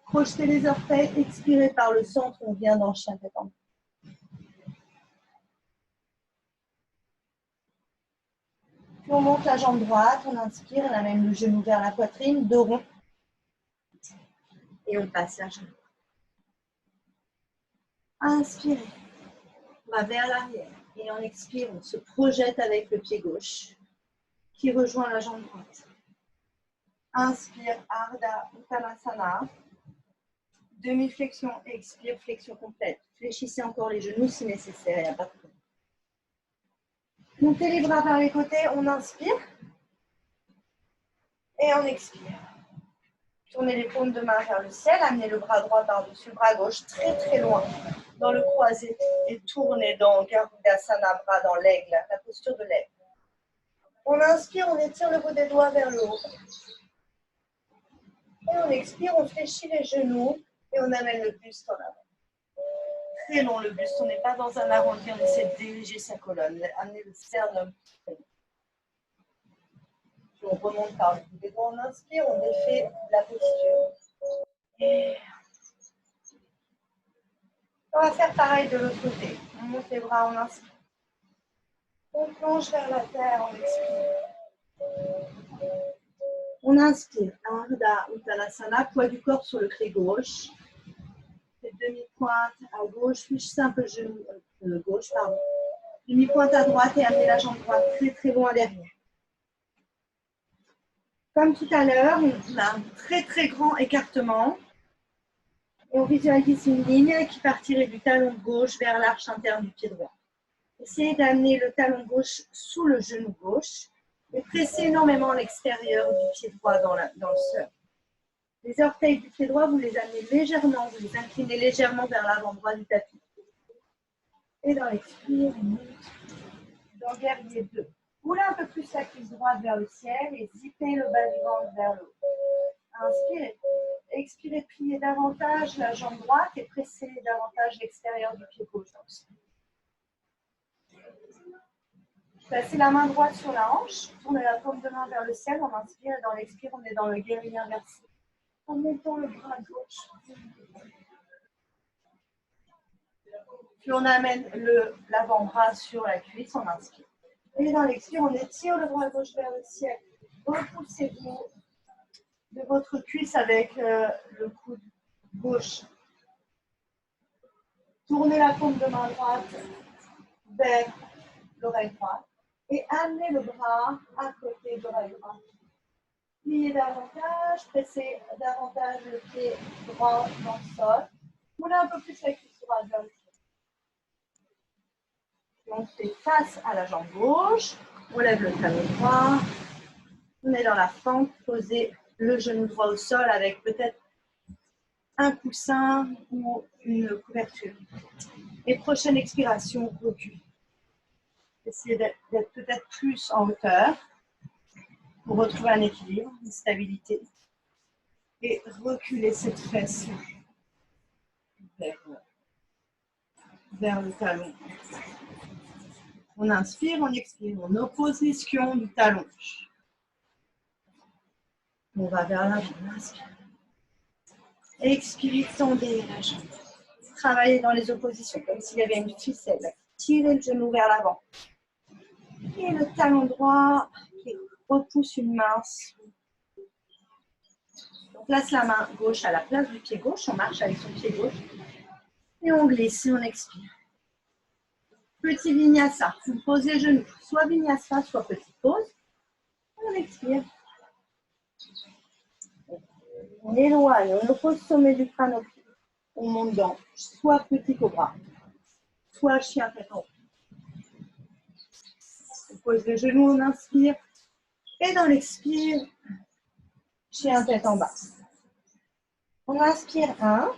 Crochetez les orteils, expirez par le centre, on vient dans chien tête en haut. Puis on monte la jambe droite, on inspire, on amène le genou vers la poitrine, dos rond. Et on passe la jambe. Inspirez. On va vers l'arrière. Et on expire, on se projette avec le pied gauche qui rejoint la jambe droite. Inspire, Ardha Uttanasana. Demi-flexion, expire, flexion complète. Fléchissez encore les genoux si nécessaire, il n'y a pas de problème. Montez les bras vers les côtés, on inspire. Et on expire. Tournez les paumes de main vers le ciel, amenez le bras droit par-dessus le bras gauche, très très loin dans le croisé. Et tournez dans Garudasana, bras dans l'aigle, la posture de l'aigle. On inspire, on étire le bout des doigts vers le haut. Et on expire, on fléchit les genoux et on amène le buste en avant. Très long le buste, on n'est pas dans un arrondi, on essaie de diriger sa colonne, amener le sternum. Puis on remonte par le bout des doigts, on inspire, on défait la posture. Et on va faire pareil de l'autre côté. On monte les bras, on inspire. On plonge vers la terre, on expire. On inspire, Ardha Uttanasana, poids du corps sur le pied gauche. Demi-pointe à gauche, fléchissez un peu le genou gauche, pardon. Demi-pointe à droite et amenez la jambe droite très très loin derrière. Comme tout à l'heure, on a un très très grand écartement. Et on visualise une ligne qui partirait du talon gauche vers l'arche interne du pied droit. Essayez d'amener le talon gauche sous le genou gauche et pressez énormément l'extérieur du pied droit dans le sol. Les orteils du pied droit, vous les amenez légèrement, vous les inclinez légèrement vers l'avant-bras du tapis. Et dans l'expire, on monte dans guerrier 2. Roulez un peu plus la cuisse droite vers le ciel et zippez le bas du ventre vers le haut. Inspirez. Expirez, pliez davantage la jambe droite et pressez davantage l'extérieur du pied gauche. Placez la main droite sur la hanche, tournez la paume de main vers le ciel, on inspire et dans l'expire, on est dans le guerrier inversé. En montant le bras gauche. Puis on amène l'avant-bras sur la cuisse, on inspire. Et dans l'expire, on étire le bras gauche vers le ciel. Repoussez-vous de votre cuisse avec le coude gauche. Tournez la paume de main droite vers l'oreille droite et amenez le bras à côté de l'oreille droite. Pliez davantage, pressez davantage le pied droit dans le sol. Moulez un peu plus la cuisse droite vers le ciel. On fait face à la jambe gauche, on lève le talon droit, on est dans la fente, posez le genou droit au sol avec peut-être un coussin ou une couverture. Et prochaine expiration, recul. Essayez d'être peut-être plus en hauteur pour retrouver un équilibre, une stabilité. Et reculer cette fesse vers le talon. On inspire, on expire, en opposition du talon. On va vers l'avant, on inspire. Expirez, tendez la jambe. Travaillez dans les oppositions, comme s'il y avait une ficelle. Tirez le genou vers l'avant. Et le talon droit qui repousse une main. On place la main gauche à la place du pied gauche. On marche avec son pied gauche. Et on glisse et on expire. Petit vinyasa. Vous posez le genou. Soit vinyasa, soit petite pause. On expire. On éloigne. On oppose le sommet du crâne au pied. On monte dans soit petit cobra, soit chien tête en haut. On pose le genou, on inspire. Et dans l'expire, chien tête en bas. On inspire 1.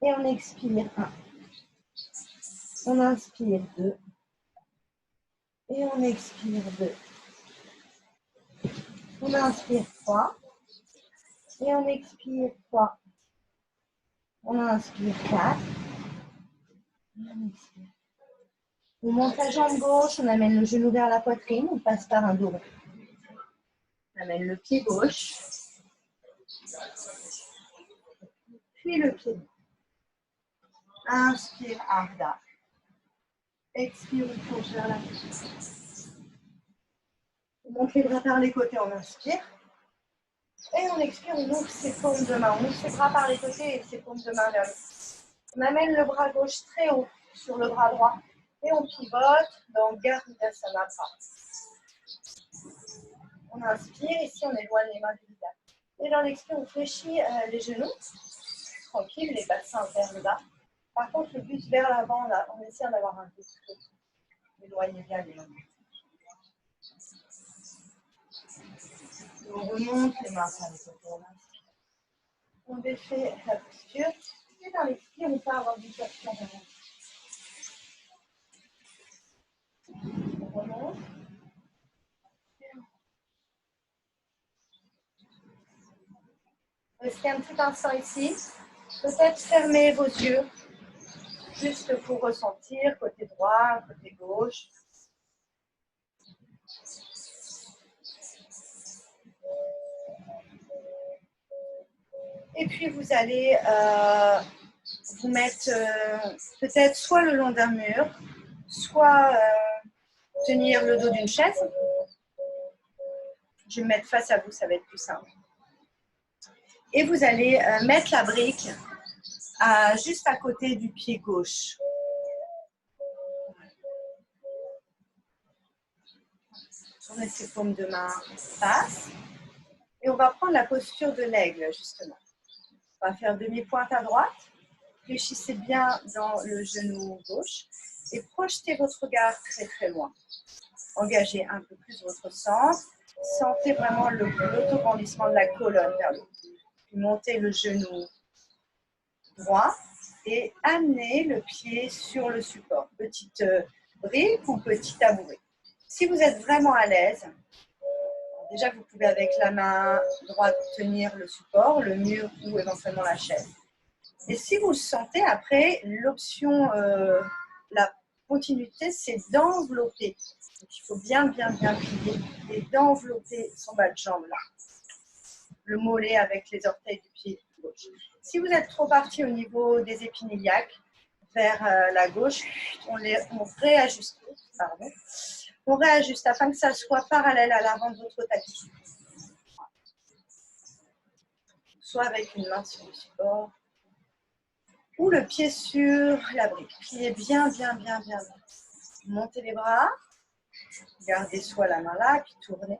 Et on expire 1. On inspire 2. Et on expire 2. On inspire 3. Et on expire 3. On inspire 4. Et on expire. On monte la jambe gauche, on amène le genou vers la poitrine, on passe par un dos rond. On amène le pied gauche. Puis le pied droit. Inspire, Ardha. Expire, on plonge vers la poitrine. On monte les bras par les côtés, on inspire. Et on expire, on ouvre ses paumes de main. On ouvre ses bras par les côtés et ses paumes de main vers le haut. On amène le bras gauche très haut sur le bras droit. Et on pivote dans Garudasana. On inspire, ici on éloigne les mains du visage. Et dans l'expire, on fléchit les genoux. Tranquille, les bassins vers le bas. Par contre, le buste vers l'avant, là, on essaie d'avoir un peu de éloigner bien les mains. On remonte les mains par les côtés. On défait la posture. Et dans l'expire, on peut avoir du torsion. On remonte. Restez un petit instant ici. Peut-être fermez vos yeux. Juste pour ressentir côté droit, côté gauche. Et puis vous allez vous mettre peut-être soit le long d'un mur, soit tenir le dos d'une chaise. Je vais me mettre face à vous, ça va être plus simple. Et vous allez mettre la brique juste à côté du pied gauche. Tournez ses paumes de main face. Et on va prendre la posture de l'aigle, justement. On va faire demi-pointe à droite. Fléchissez bien dans le genou gauche. Et projetez votre regard très très loin. Engagez un peu plus votre centre. Sentez vraiment l'autograndissement de la colonne vers le haut. Puis montez le genou droit et amenez le pied sur le support. Petite brique ou petit tabouret. Si vous êtes vraiment à l'aise, déjà vous pouvez avec la main droite tenir le support, le mur ou éventuellement la chaise. Et si vous le sentez, après, l'option continuité, c'est d'envelopper. Donc, il faut bien plier et d'envelopper son bas de jambe là. Le mollet avec les orteils du pied gauche. Si vous êtes trop parti au niveau des épines iliaques, vers la gauche, on réajuste. Pardon. On réajuste afin que ça soit parallèle à l'avant de votre tapis. Soit avec une main sur le support, ou le pied sur la brique. Pliez bien. Montez les bras, gardez soit la main là, puis tournez.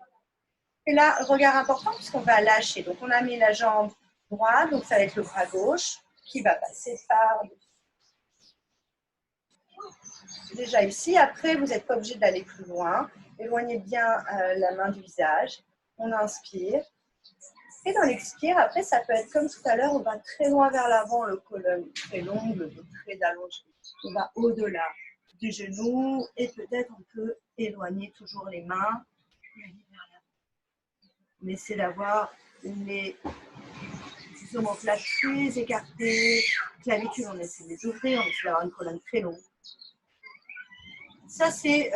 Et là, regard important, puisqu'on va lâcher. Donc, on a mis la jambe droite, donc ça va être le bras gauche qui va passer par-dessus. Déjà ici, après, vous n'êtes pas obligé d'aller plus loin. Éloignez bien la main du visage. On inspire. Et dans l'expire, après, ça peut être comme tout à l'heure, on va très loin vers l'avant, le colonne très long, le dos très allongé. On va au-delà du genou et peut-être on peut éloigner toujours les mains. On essaie d'avoir les omoplates très écartées, clavicules, on essaie de les ouvrir, on essaie d'avoir une colonne très longue. Ça, c'est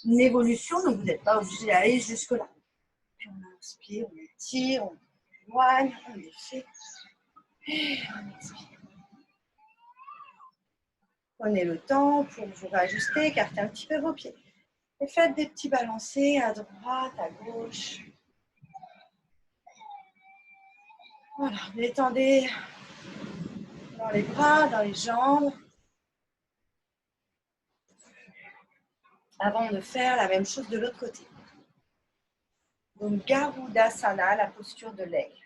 une évolution, donc vous n'êtes pas obligé d'aller jusque-là. Puis on inspire, on étire, on éloigne, on défait. Et on expire. Prenez le temps pour vous réajuster, écartez un petit peu vos pieds. Et faites des petits balancés à droite, à gauche. Voilà, détendez dans les bras, dans les jambes. Avant de faire la même chose de l'autre côté. Donc, Garudasana, la posture de l'aigle.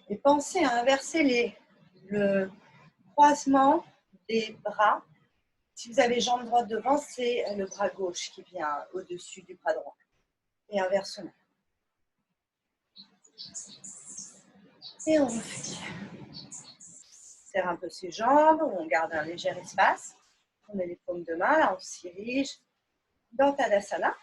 Et pensez à inverser le croisement des bras. Si vous avez jambe droite devant, c'est le bras gauche qui vient au-dessus du bras droit. Et inversement. Et on refait. Serre un peu ses jambes, on garde un léger espace. On met les paumes de main, là on se dirige dans Tadasana.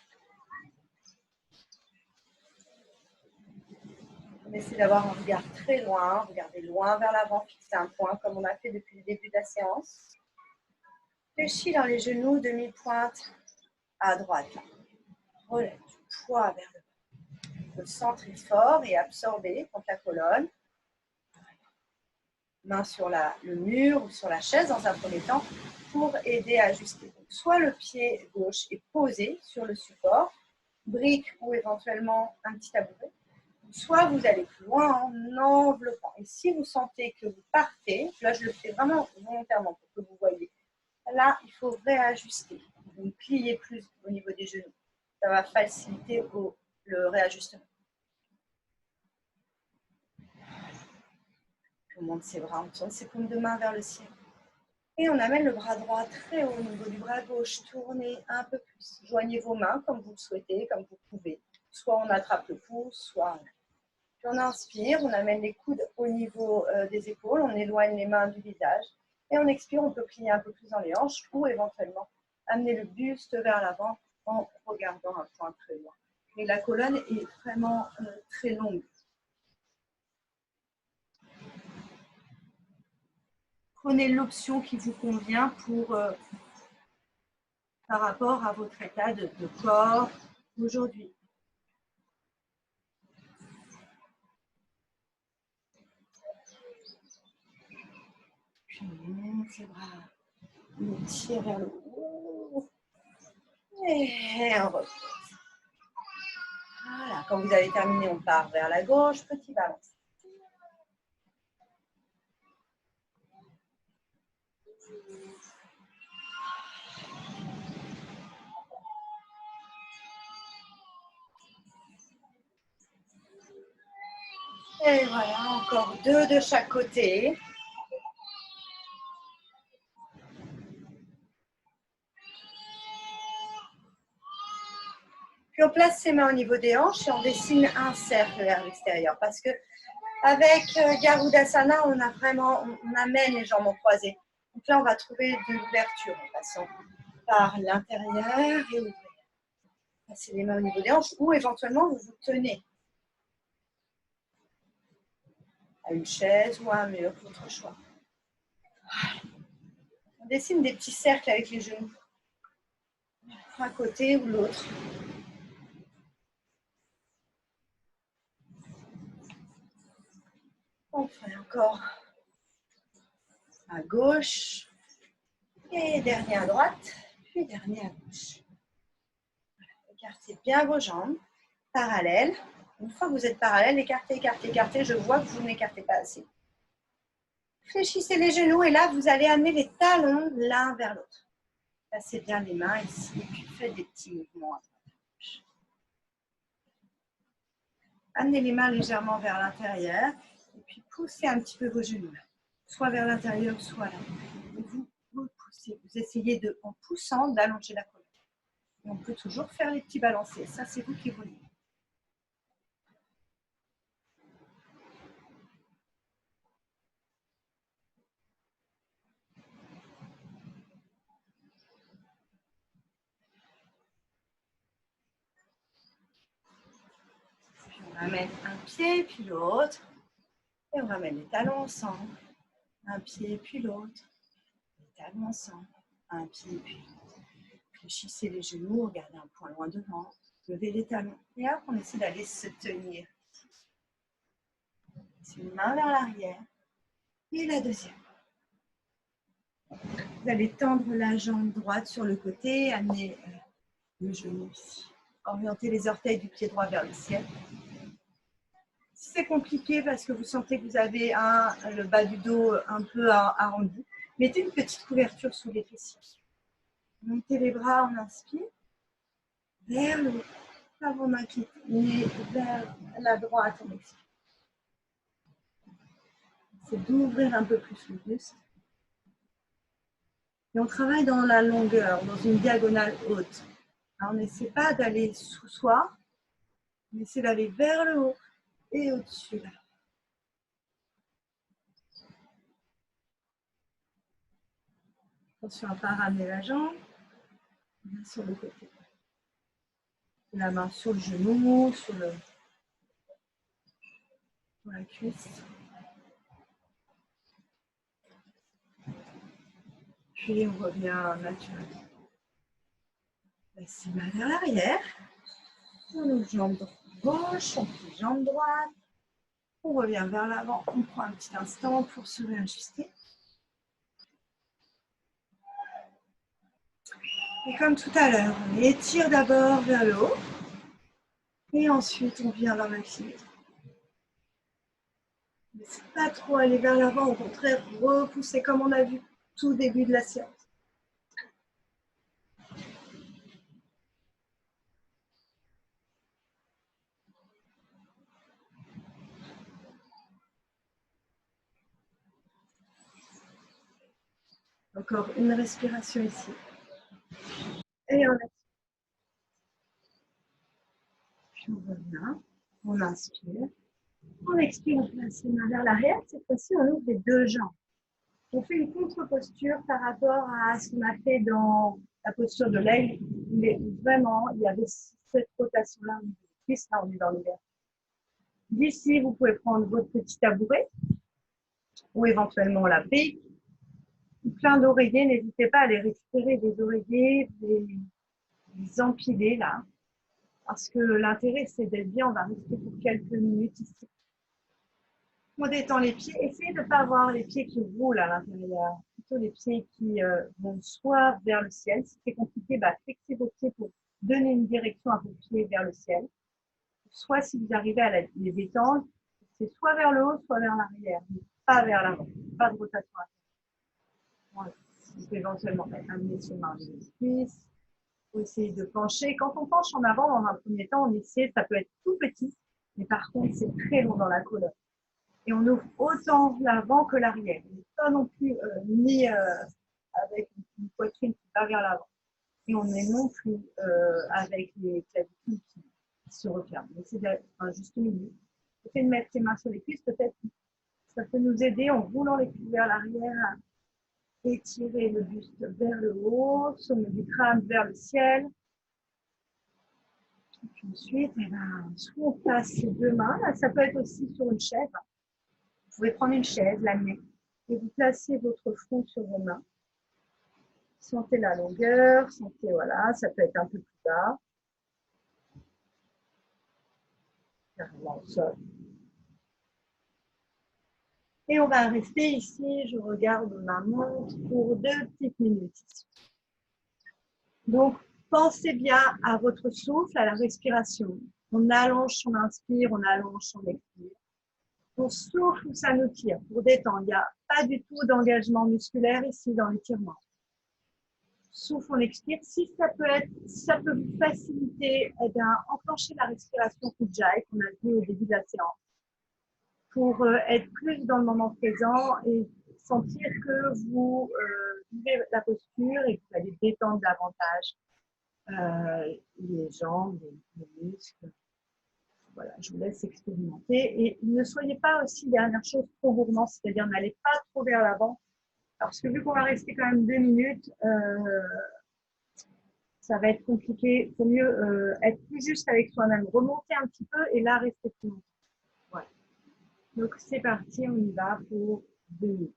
On essaie d'avoir un regard très loin, regardez loin vers l'avant, fixer un point comme on a fait depuis le début de la séance. Fléchis dans les genoux, demi-pointe à droite. Relève du poids vers le bas. Le centre est fort et absorbé contre la colonne. Main sur le mur ou sur la chaise dans un premier temps pour aider à ajuster. Donc, soit le pied gauche est posé sur le support, brique ou éventuellement un petit tabouret, soit vous allez plus loin en enveloppant. Et si vous sentez que vous partez, là je le fais vraiment volontairement pour que vous voyez, là il faut réajuster. Donc pliez plus au niveau des genoux. Ça va faciliter le réajustement. On monte ses bras, on tourne ses paumes de main vers le ciel. Et on amène le bras droit très haut au niveau du bras gauche. Tournez un peu plus. Joignez vos mains comme vous le souhaitez, comme vous pouvez. Soit on attrape le pouce, soit... Puis on inspire, on amène les coudes au niveau des épaules, on éloigne les mains du visage. Et on expire, on peut plier un peu plus dans les hanches ou éventuellement amener le buste vers l'avant en regardant un point très loin. Et la colonne est vraiment très longue. Prenez l'option qui vous convient par rapport à votre état de corps aujourd'hui. Puis on monte les bras, on tire vers le haut et on repose. Voilà, quand vous avez terminé, on part vers la gauche, petit balance. Et voilà, encore 2 de chaque côté. Puis on place ses mains au niveau des hanches et on dessine un cercle vers l'extérieur. Parce que avec Garudasana, on amène les jambes croisées. Donc là, on va trouver de l'ouverture en passant par l'intérieur et ouvrir. Passez les mains au niveau des hanches ou éventuellement vous vous tenez à une chaise ou à un mur, votre choix. dessine des petits cercles avec les genoux. Un côté ou l'autre. On fait encore à gauche. Et dernier à droite. Puis dernier à gauche. Écartez bien vos jambes. Parallèles. Une fois que vous êtes parallèle, écartez, écartez, écartez. Je vois que vous n'écartez pas assez. Fléchissez les genoux et là, vous allez amener les talons l'un vers l'autre. Passez bien les mains ici et puis faites des petits mouvements. Amenez les mains légèrement vers l'intérieur et puis poussez un petit peu vos genoux là. Soit vers l'intérieur, soit là. Et vous poussez. Vous essayez de, en poussant, d'allonger la colonne. Et on peut toujours faire les petits balancés. Ça, c'est vous qui voulez. On ramène un pied puis l'autre. Et on ramène les talons ensemble. Un pied puis l'autre. Les talons ensemble. Un pied puis l'autre. Fléchissez les genoux, regardez un point loin devant. Levez les talons. Et hop, on essaie d'aller se tenir. C'est une main vers l'arrière. Et la deuxième. Vous allez tendre la jambe droite sur le côté, amener le genou ici. Orientez les orteils du pied droit vers le ciel. Si c'est compliqué parce que vous sentez que vous avez le bas du dos un peu arrondi, mettez une petite couverture sous les fessiers. Montez les bras, on inspire. Vers le haut. Pas vos mains qui tournent vers la droite, on expire. C'est d'ouvrir un peu plus le buste. Et on travaille dans la longueur, dans une diagonale haute. Alors, on n'essaie pas d'aller sous soi, on essaie d'aller vers le haut et au-dessus là. Attention à ne pas ramener la jambe, bien sur le côté. La main sur le genou, sur la cuisse. Puis on revient naturellement. Passez main vers l'arrière. On ouvre jambe gauche, on plie jambe droite. On revient vers l'avant. On prend un petit instant pour se réajuster. Et comme tout à l'heure, on étire d'abord vers le haut. Et ensuite, on vient vers l'équilibre. Ne laissez pas trop aller vers l'avant. Au contraire, repoussez comme on a vu tout début de la séance. Encore une respiration ici. Et on expire. Puis on revient. On inspire. On expire, on place les mains vers l'arrière. Cette fois-ci, on ouvre les deux jambes. On fait une contre-posture par rapport à ce qu'on a fait dans la posture de l'aigle. Mais vraiment, il y avait cette rotation-là. Là, on est dans l'hiver. D'ici, vous pouvez prendre votre petit tabouret ou éventuellement la brique. Plein d'oreillers, n'hésitez pas à les récupérer des oreillers, les empiler là. Parce que l'intérêt, c'est d'être bien. On va rester pour quelques minutes ici. On détend les pieds. Essayez de ne pas avoir les pieds qui roulent à l'intérieur. Plutôt les pieds qui vont soit vers le ciel. Si c'est compliqué, flexez vos pieds pour donner une direction à vos pieds vers le ciel. Soit si vous arrivez à les détendre, c'est soit vers le haut, soit vers l'arrière, mais pas vers l'avant. Pas de rotation à faire. Voilà. Vous pouvez éventuellement amener sur main les cuisses. Vous essayez de pencher. Quand on penche en avant, dans un premier temps, on essaie, ça peut être tout petit, mais par contre, c'est très long dans la colonne. Et on ouvre autant l'avant que l'arrière. Pas non plus ni avec une poitrine qui va vers l'avant. Et on est non plus avec les clavicules qui se referment. Mais c'est un juste milieu. Le fait de mettre ses mains sur les cuisses, peut-être, ça peut nous aider en roulant les cuisses vers l'arrière, étirer le buste vers le haut, sommet du crâne vers le ciel. Et puis ensuite, soit on place ses deux mains, là, ça peut être aussi sur une chaise. Vous pouvez prendre une chaise, l'amener, et vous placez votre front sur vos mains. Sentez la longueur, sentez, voilà, ça peut être un peu plus bas. Carrément au sol. Et on va rester ici, je regarde ma montre, pour 2 petites minutes. Donc, pensez bien à votre souffle, à la respiration. On allonge, on inspire, on allonge, on expire. On souffle, ça nous tire pour détendre. Il n'y a pas du tout d'engagement musculaire ici dans l'étirement. Souffle, on expire. Si ça peut vous faciliter, eh bien, enclenchez la respiration Ujjayi qu'on a vu au début de la séance pour être plus dans le moment présent et sentir que vous vivez la posture et que vous allez détendre davantage les jambes, les muscles. Voilà, je vous laisse expérimenter. Et ne soyez pas aussi, dernière chose, trop gourmand, c'est-à-dire n'allez pas trop vers l'avant. Parce que vu qu'on va rester quand même 2 minutes, ça va être compliqué. Il faut mieux être plus juste avec soi-même, remonter un petit peu et là, rester plus longtemps. Voilà. Donc, c'est parti, on y va pour 2 minutes.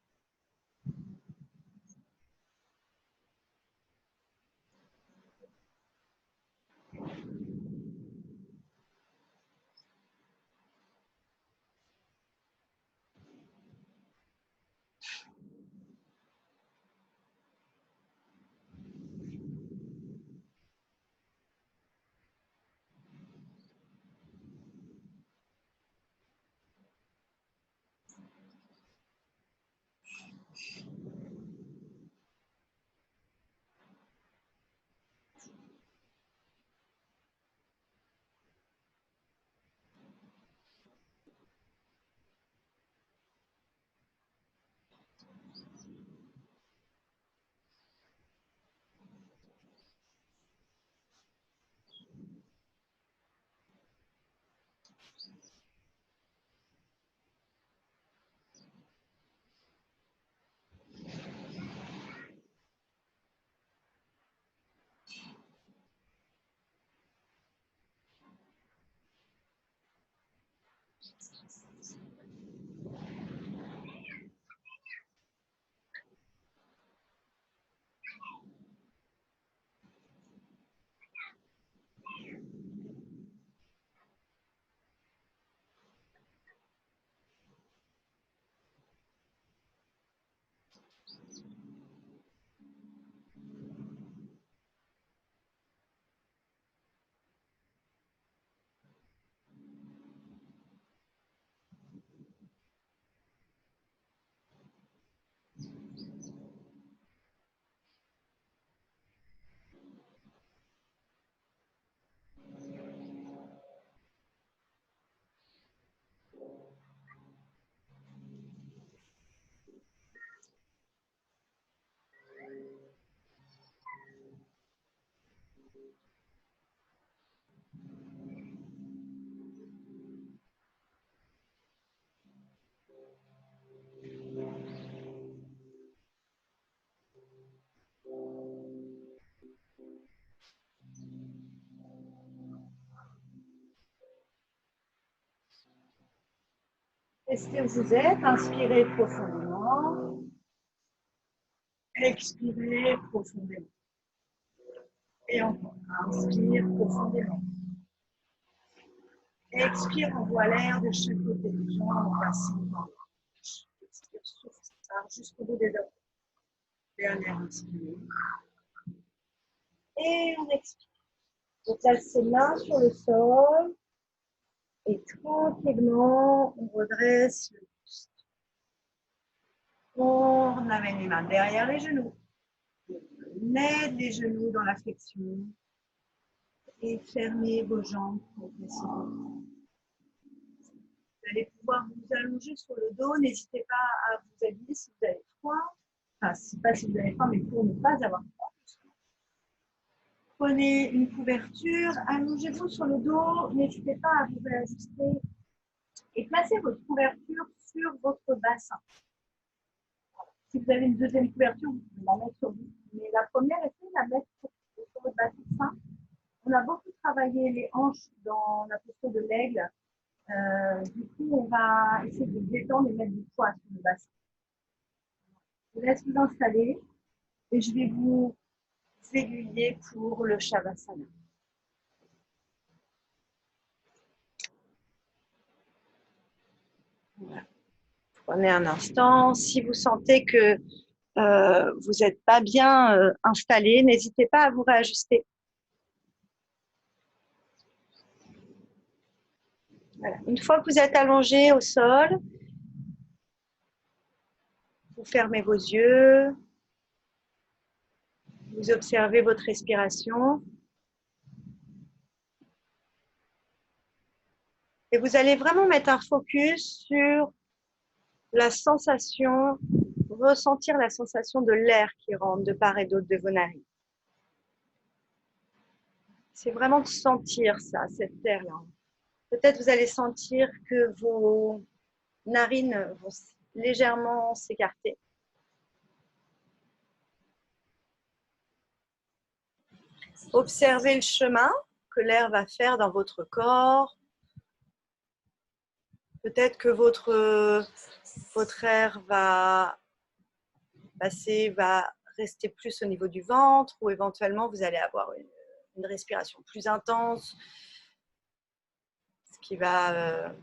Restez où vous êtes, inspirez profondément, expirez profondément. Et encore, inspire profondément. Expire, envoie l'air de chaque côté des jambes, on va s'entendre. Expire, souffle, ça part jusqu'au bout des dents. Dernière inspire. Et on expire. On place ses mains sur le sol et tranquillement, on redresse le buste. On amène les mains derrière les genoux. On aide les genoux dans la flexion et fermez vos jambes progressivement. Vous allez pouvoir vous allonger sur le dos. N'hésitez pas à vous habiller si vous avez froid. Enfin, pas si vous avez froid, mais pour ne pas avoir froid. Prenez une couverture, allongez-vous sur le dos. N'hésitez pas à vous réajuster et placez votre couverture sur votre bassin. Si vous avez une deuxième couverture, vous pouvez la mettre sur vous. Mais la première, essayez de la mettre sur votre bassin. On a beaucoup travaillé les hanches dans la posture de l'aigle. Du coup, on va essayer de détendre et mettre du poids sur le bassin. Je vous laisse vous installer. Et je vais vous aiguiller pour le Shavasana. Voilà. Prenez un instant. Si vous sentez que vous n'êtes pas bien installé, n'hésitez pas à vous réajuster. Voilà. Une fois que vous êtes allongé au sol, vous fermez vos yeux, vous observez votre respiration et vous allez vraiment mettre un focus sur la sensation, ressentir la sensation de l'air qui rentre de part et d'autre de vos narines. C'est vraiment de sentir ça, cet air-là. Peut-être vous allez sentir que vos narines vont légèrement s'écarter. Observez le chemin que l'air va faire dans votre corps. Peut-être que votre air va passer, va rester plus au niveau du ventre ou éventuellement vous allez avoir une respiration plus intense, ce qui va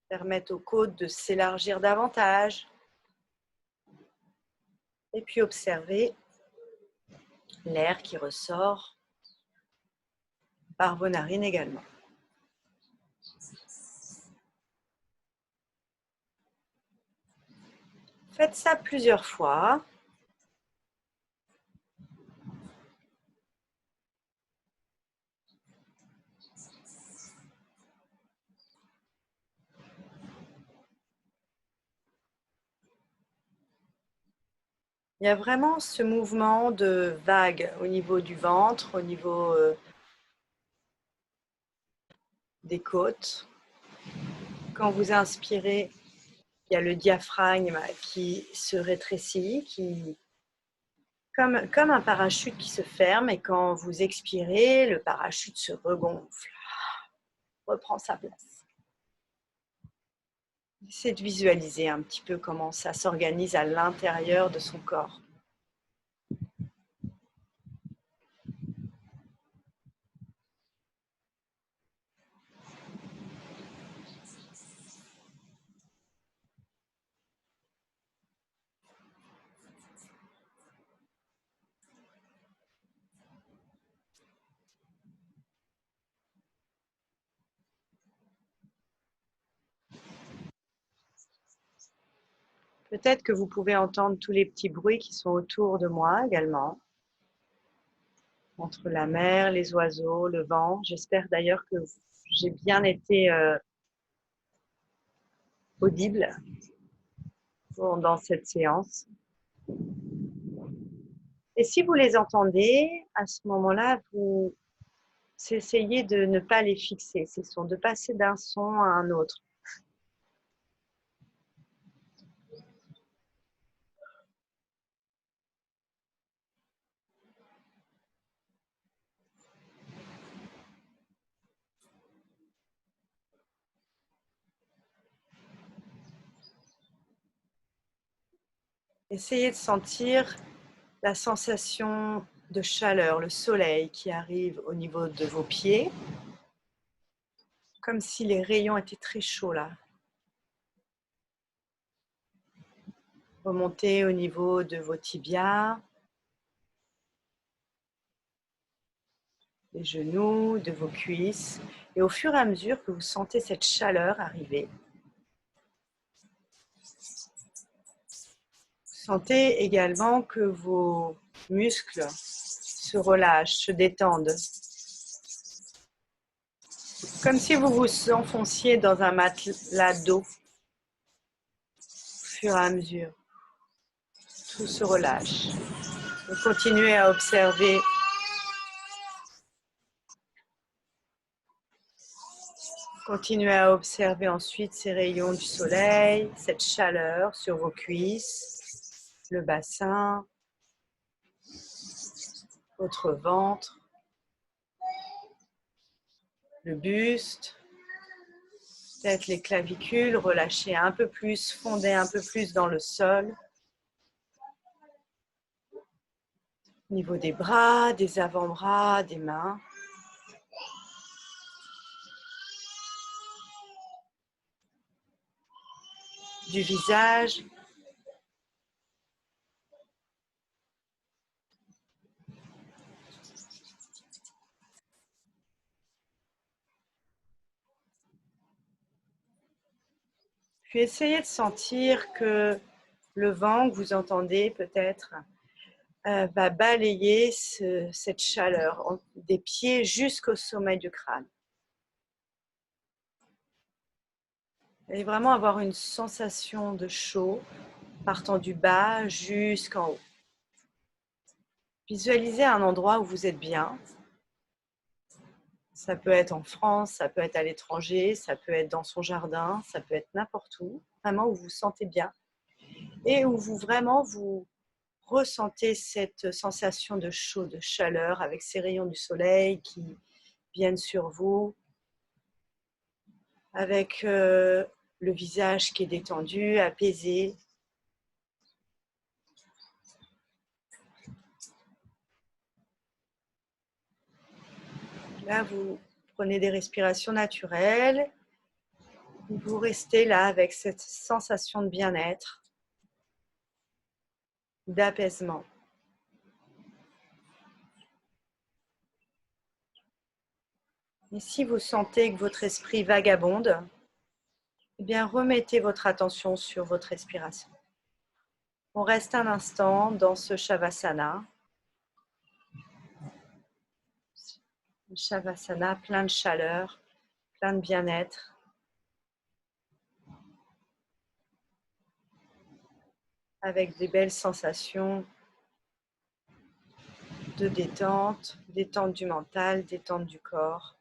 permettre aux côtes de s'élargir davantage. Et puis observez l'air qui ressort par vos narines également. Faites ça plusieurs fois. Il y a vraiment ce mouvement de vague au niveau du ventre, au niveau des côtes. Quand vous inspirez, il y a le diaphragme qui se rétrécit, comme un parachute qui se ferme. Et quand vous expirez, le parachute se regonfle, reprend sa place. Essayez de visualiser un petit peu comment ça s'organise à l'intérieur de son corps. Peut-être que vous pouvez entendre tous les petits bruits qui sont autour de moi également. Entre la mer, les oiseaux, le vent. J'espère d'ailleurs que j'ai bien été audible dans cette séance. Et si vous les entendez, à ce moment-là, vous essayez de ne pas les fixer, ces sons, de passer d'un son à un autre. Essayez de sentir la sensation de chaleur, le soleil qui arrive au niveau de vos pieds, comme si les rayons étaient très chauds là. Remontez au niveau de vos tibias, des genoux, de vos cuisses. Et au fur et à mesure que vous sentez cette chaleur arriver, sentez également que vos muscles se relâchent, se détendent. Comme si vous vous enfonciez dans un matelas d'eau. Au fur et à mesure, tout se relâche. Vous continuez à observer ensuite ces rayons du soleil, cette chaleur sur vos cuisses, le bassin, votre ventre, le buste, peut-être les clavicules, relâchez un peu plus, fondez un peu plus dans le sol. Au niveau des bras, des avant-bras, des mains. Du visage. Puis essayez de sentir que le vent que vous entendez peut-être va balayer cette chaleur des pieds jusqu'au sommet du crâne. Et vraiment avoir une sensation de chaud partant du bas jusqu'en haut. Visualisez un endroit où vous êtes bien. Ça peut être en France, ça peut être à l'étranger, ça peut être dans son jardin, ça peut être n'importe où, vraiment où vous vous sentez bien et où vous vraiment vous ressentez cette sensation de chaud, de chaleur avec ces rayons du soleil qui viennent sur vous, avec le visage qui est détendu, apaisé. Là, vous prenez des respirations naturelles. Vous restez là avec cette sensation de bien-être, d'apaisement. Et si vous sentez que votre esprit vagabonde, eh bien remettez votre attention sur votre respiration. On reste un instant dans ce Shavasana. Un Shavasana plein de chaleur, plein de bien-être. Avec des belles sensations de détente, détente du mental, détente du corps.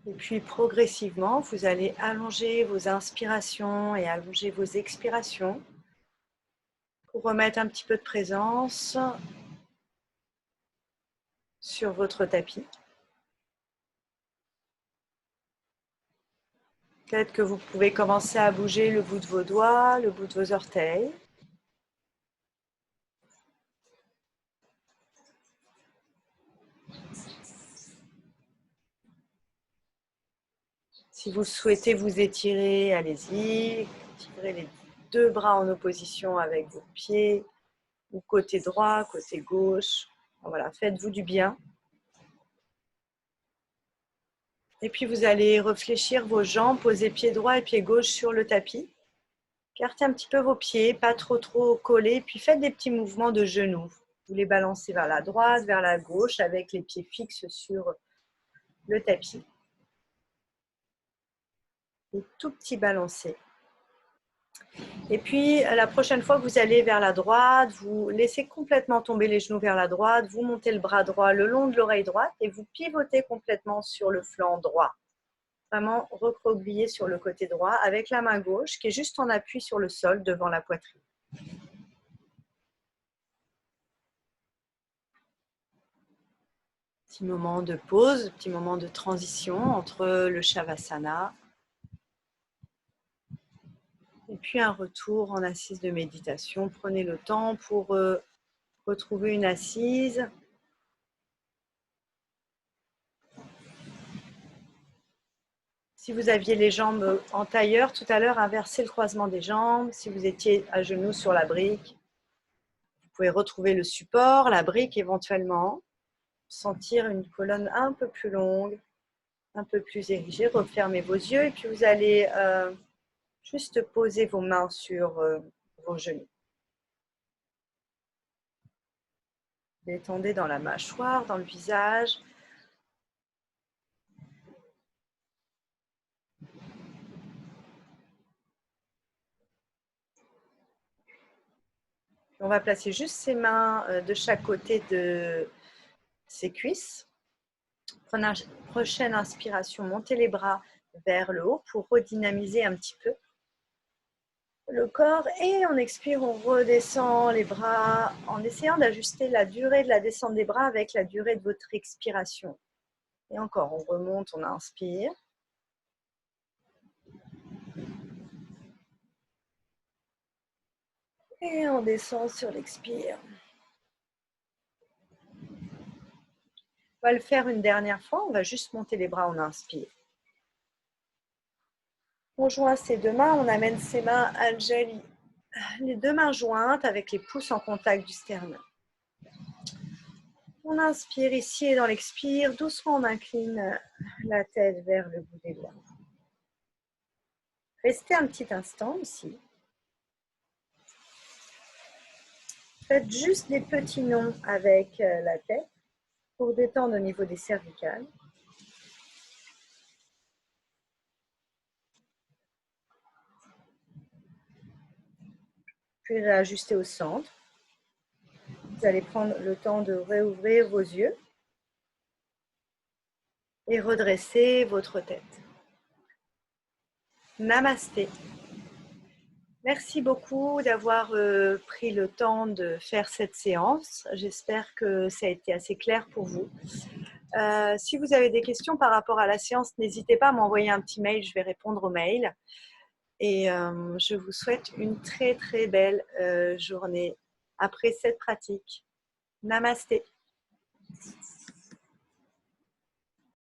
Et puis progressivement, vous allez allonger vos inspirations et allonger vos expirations pour remettre un petit peu de présence sur votre tapis. Peut-être que vous pouvez commencer à bouger le bout de vos doigts, le bout de vos orteils. Si vous souhaitez vous étirer, allez-y. Tirez les deux bras en opposition avec vos pieds, ou côté droit, côté gauche. Voilà, faites-vous du bien. Et puis vous allez réfléchir vos jambes, poser pied droit et pied gauche sur le tapis. Écartez un petit peu vos pieds, pas trop collés, puis faites des petits mouvements de genoux. Vous les balancez vers la droite, vers la gauche, avec les pieds fixes sur le tapis. Des tout petits balancés. Et puis, la prochaine fois que vous allez vers la droite, vous laissez complètement tomber les genoux vers la droite, vous montez le bras droit le long de l'oreille droite et vous pivotez complètement sur le flanc droit. Vraiment recroquevillé sur le côté droit avec la main gauche qui est juste en appui sur le sol devant la poitrine. Petit moment de pause, petit moment de transition entre le Shavasana et puis un retour en assise de méditation. Prenez le temps pour retrouver une assise. Si vous aviez les jambes en tailleur, tout à l'heure, inversez le croisement des jambes. Si vous étiez à genoux sur la brique, vous pouvez retrouver le support, la brique éventuellement. Sentir une colonne un peu plus longue, un peu plus érigée. Refermez vos yeux et puis vous allez juste poser vos mains sur vos genoux. Détendez dans la mâchoire, dans le visage. On va placer juste ses mains de chaque côté de ses cuisses. Prochaine inspiration, montez les bras vers le haut pour redynamiser un petit peu le corps. Et on expire, on redescend les bras en essayant d'ajuster la durée de la descente des bras avec la durée de votre expiration. Et encore, on remonte, on inspire. Et on descend sur l'expire. On va le faire une dernière fois. On va juste monter les bras, on inspire. On joint ses deux mains, on amène ses mains Anjali. Les deux mains jointes avec les pouces en contact du sternum. On inspire ici et dans l'expire, doucement on incline la tête vers le bout des doigts. Restez un petit instant ici. Faites juste des petits nons avec la tête pour détendre au niveau des cervicales. Puis réajuster au centre. Vous allez prendre le temps de réouvrir vos yeux et redresser votre tête. Namasté. Merci beaucoup d'avoir pris le temps de faire cette séance. J'espère que ça a été assez clair pour vous. Si vous avez des questions par rapport à la séance, n'hésitez pas à m'envoyer un petit mail, je vais répondre au mail. Et je vous souhaite une très très belle journée après cette pratique. Namasté.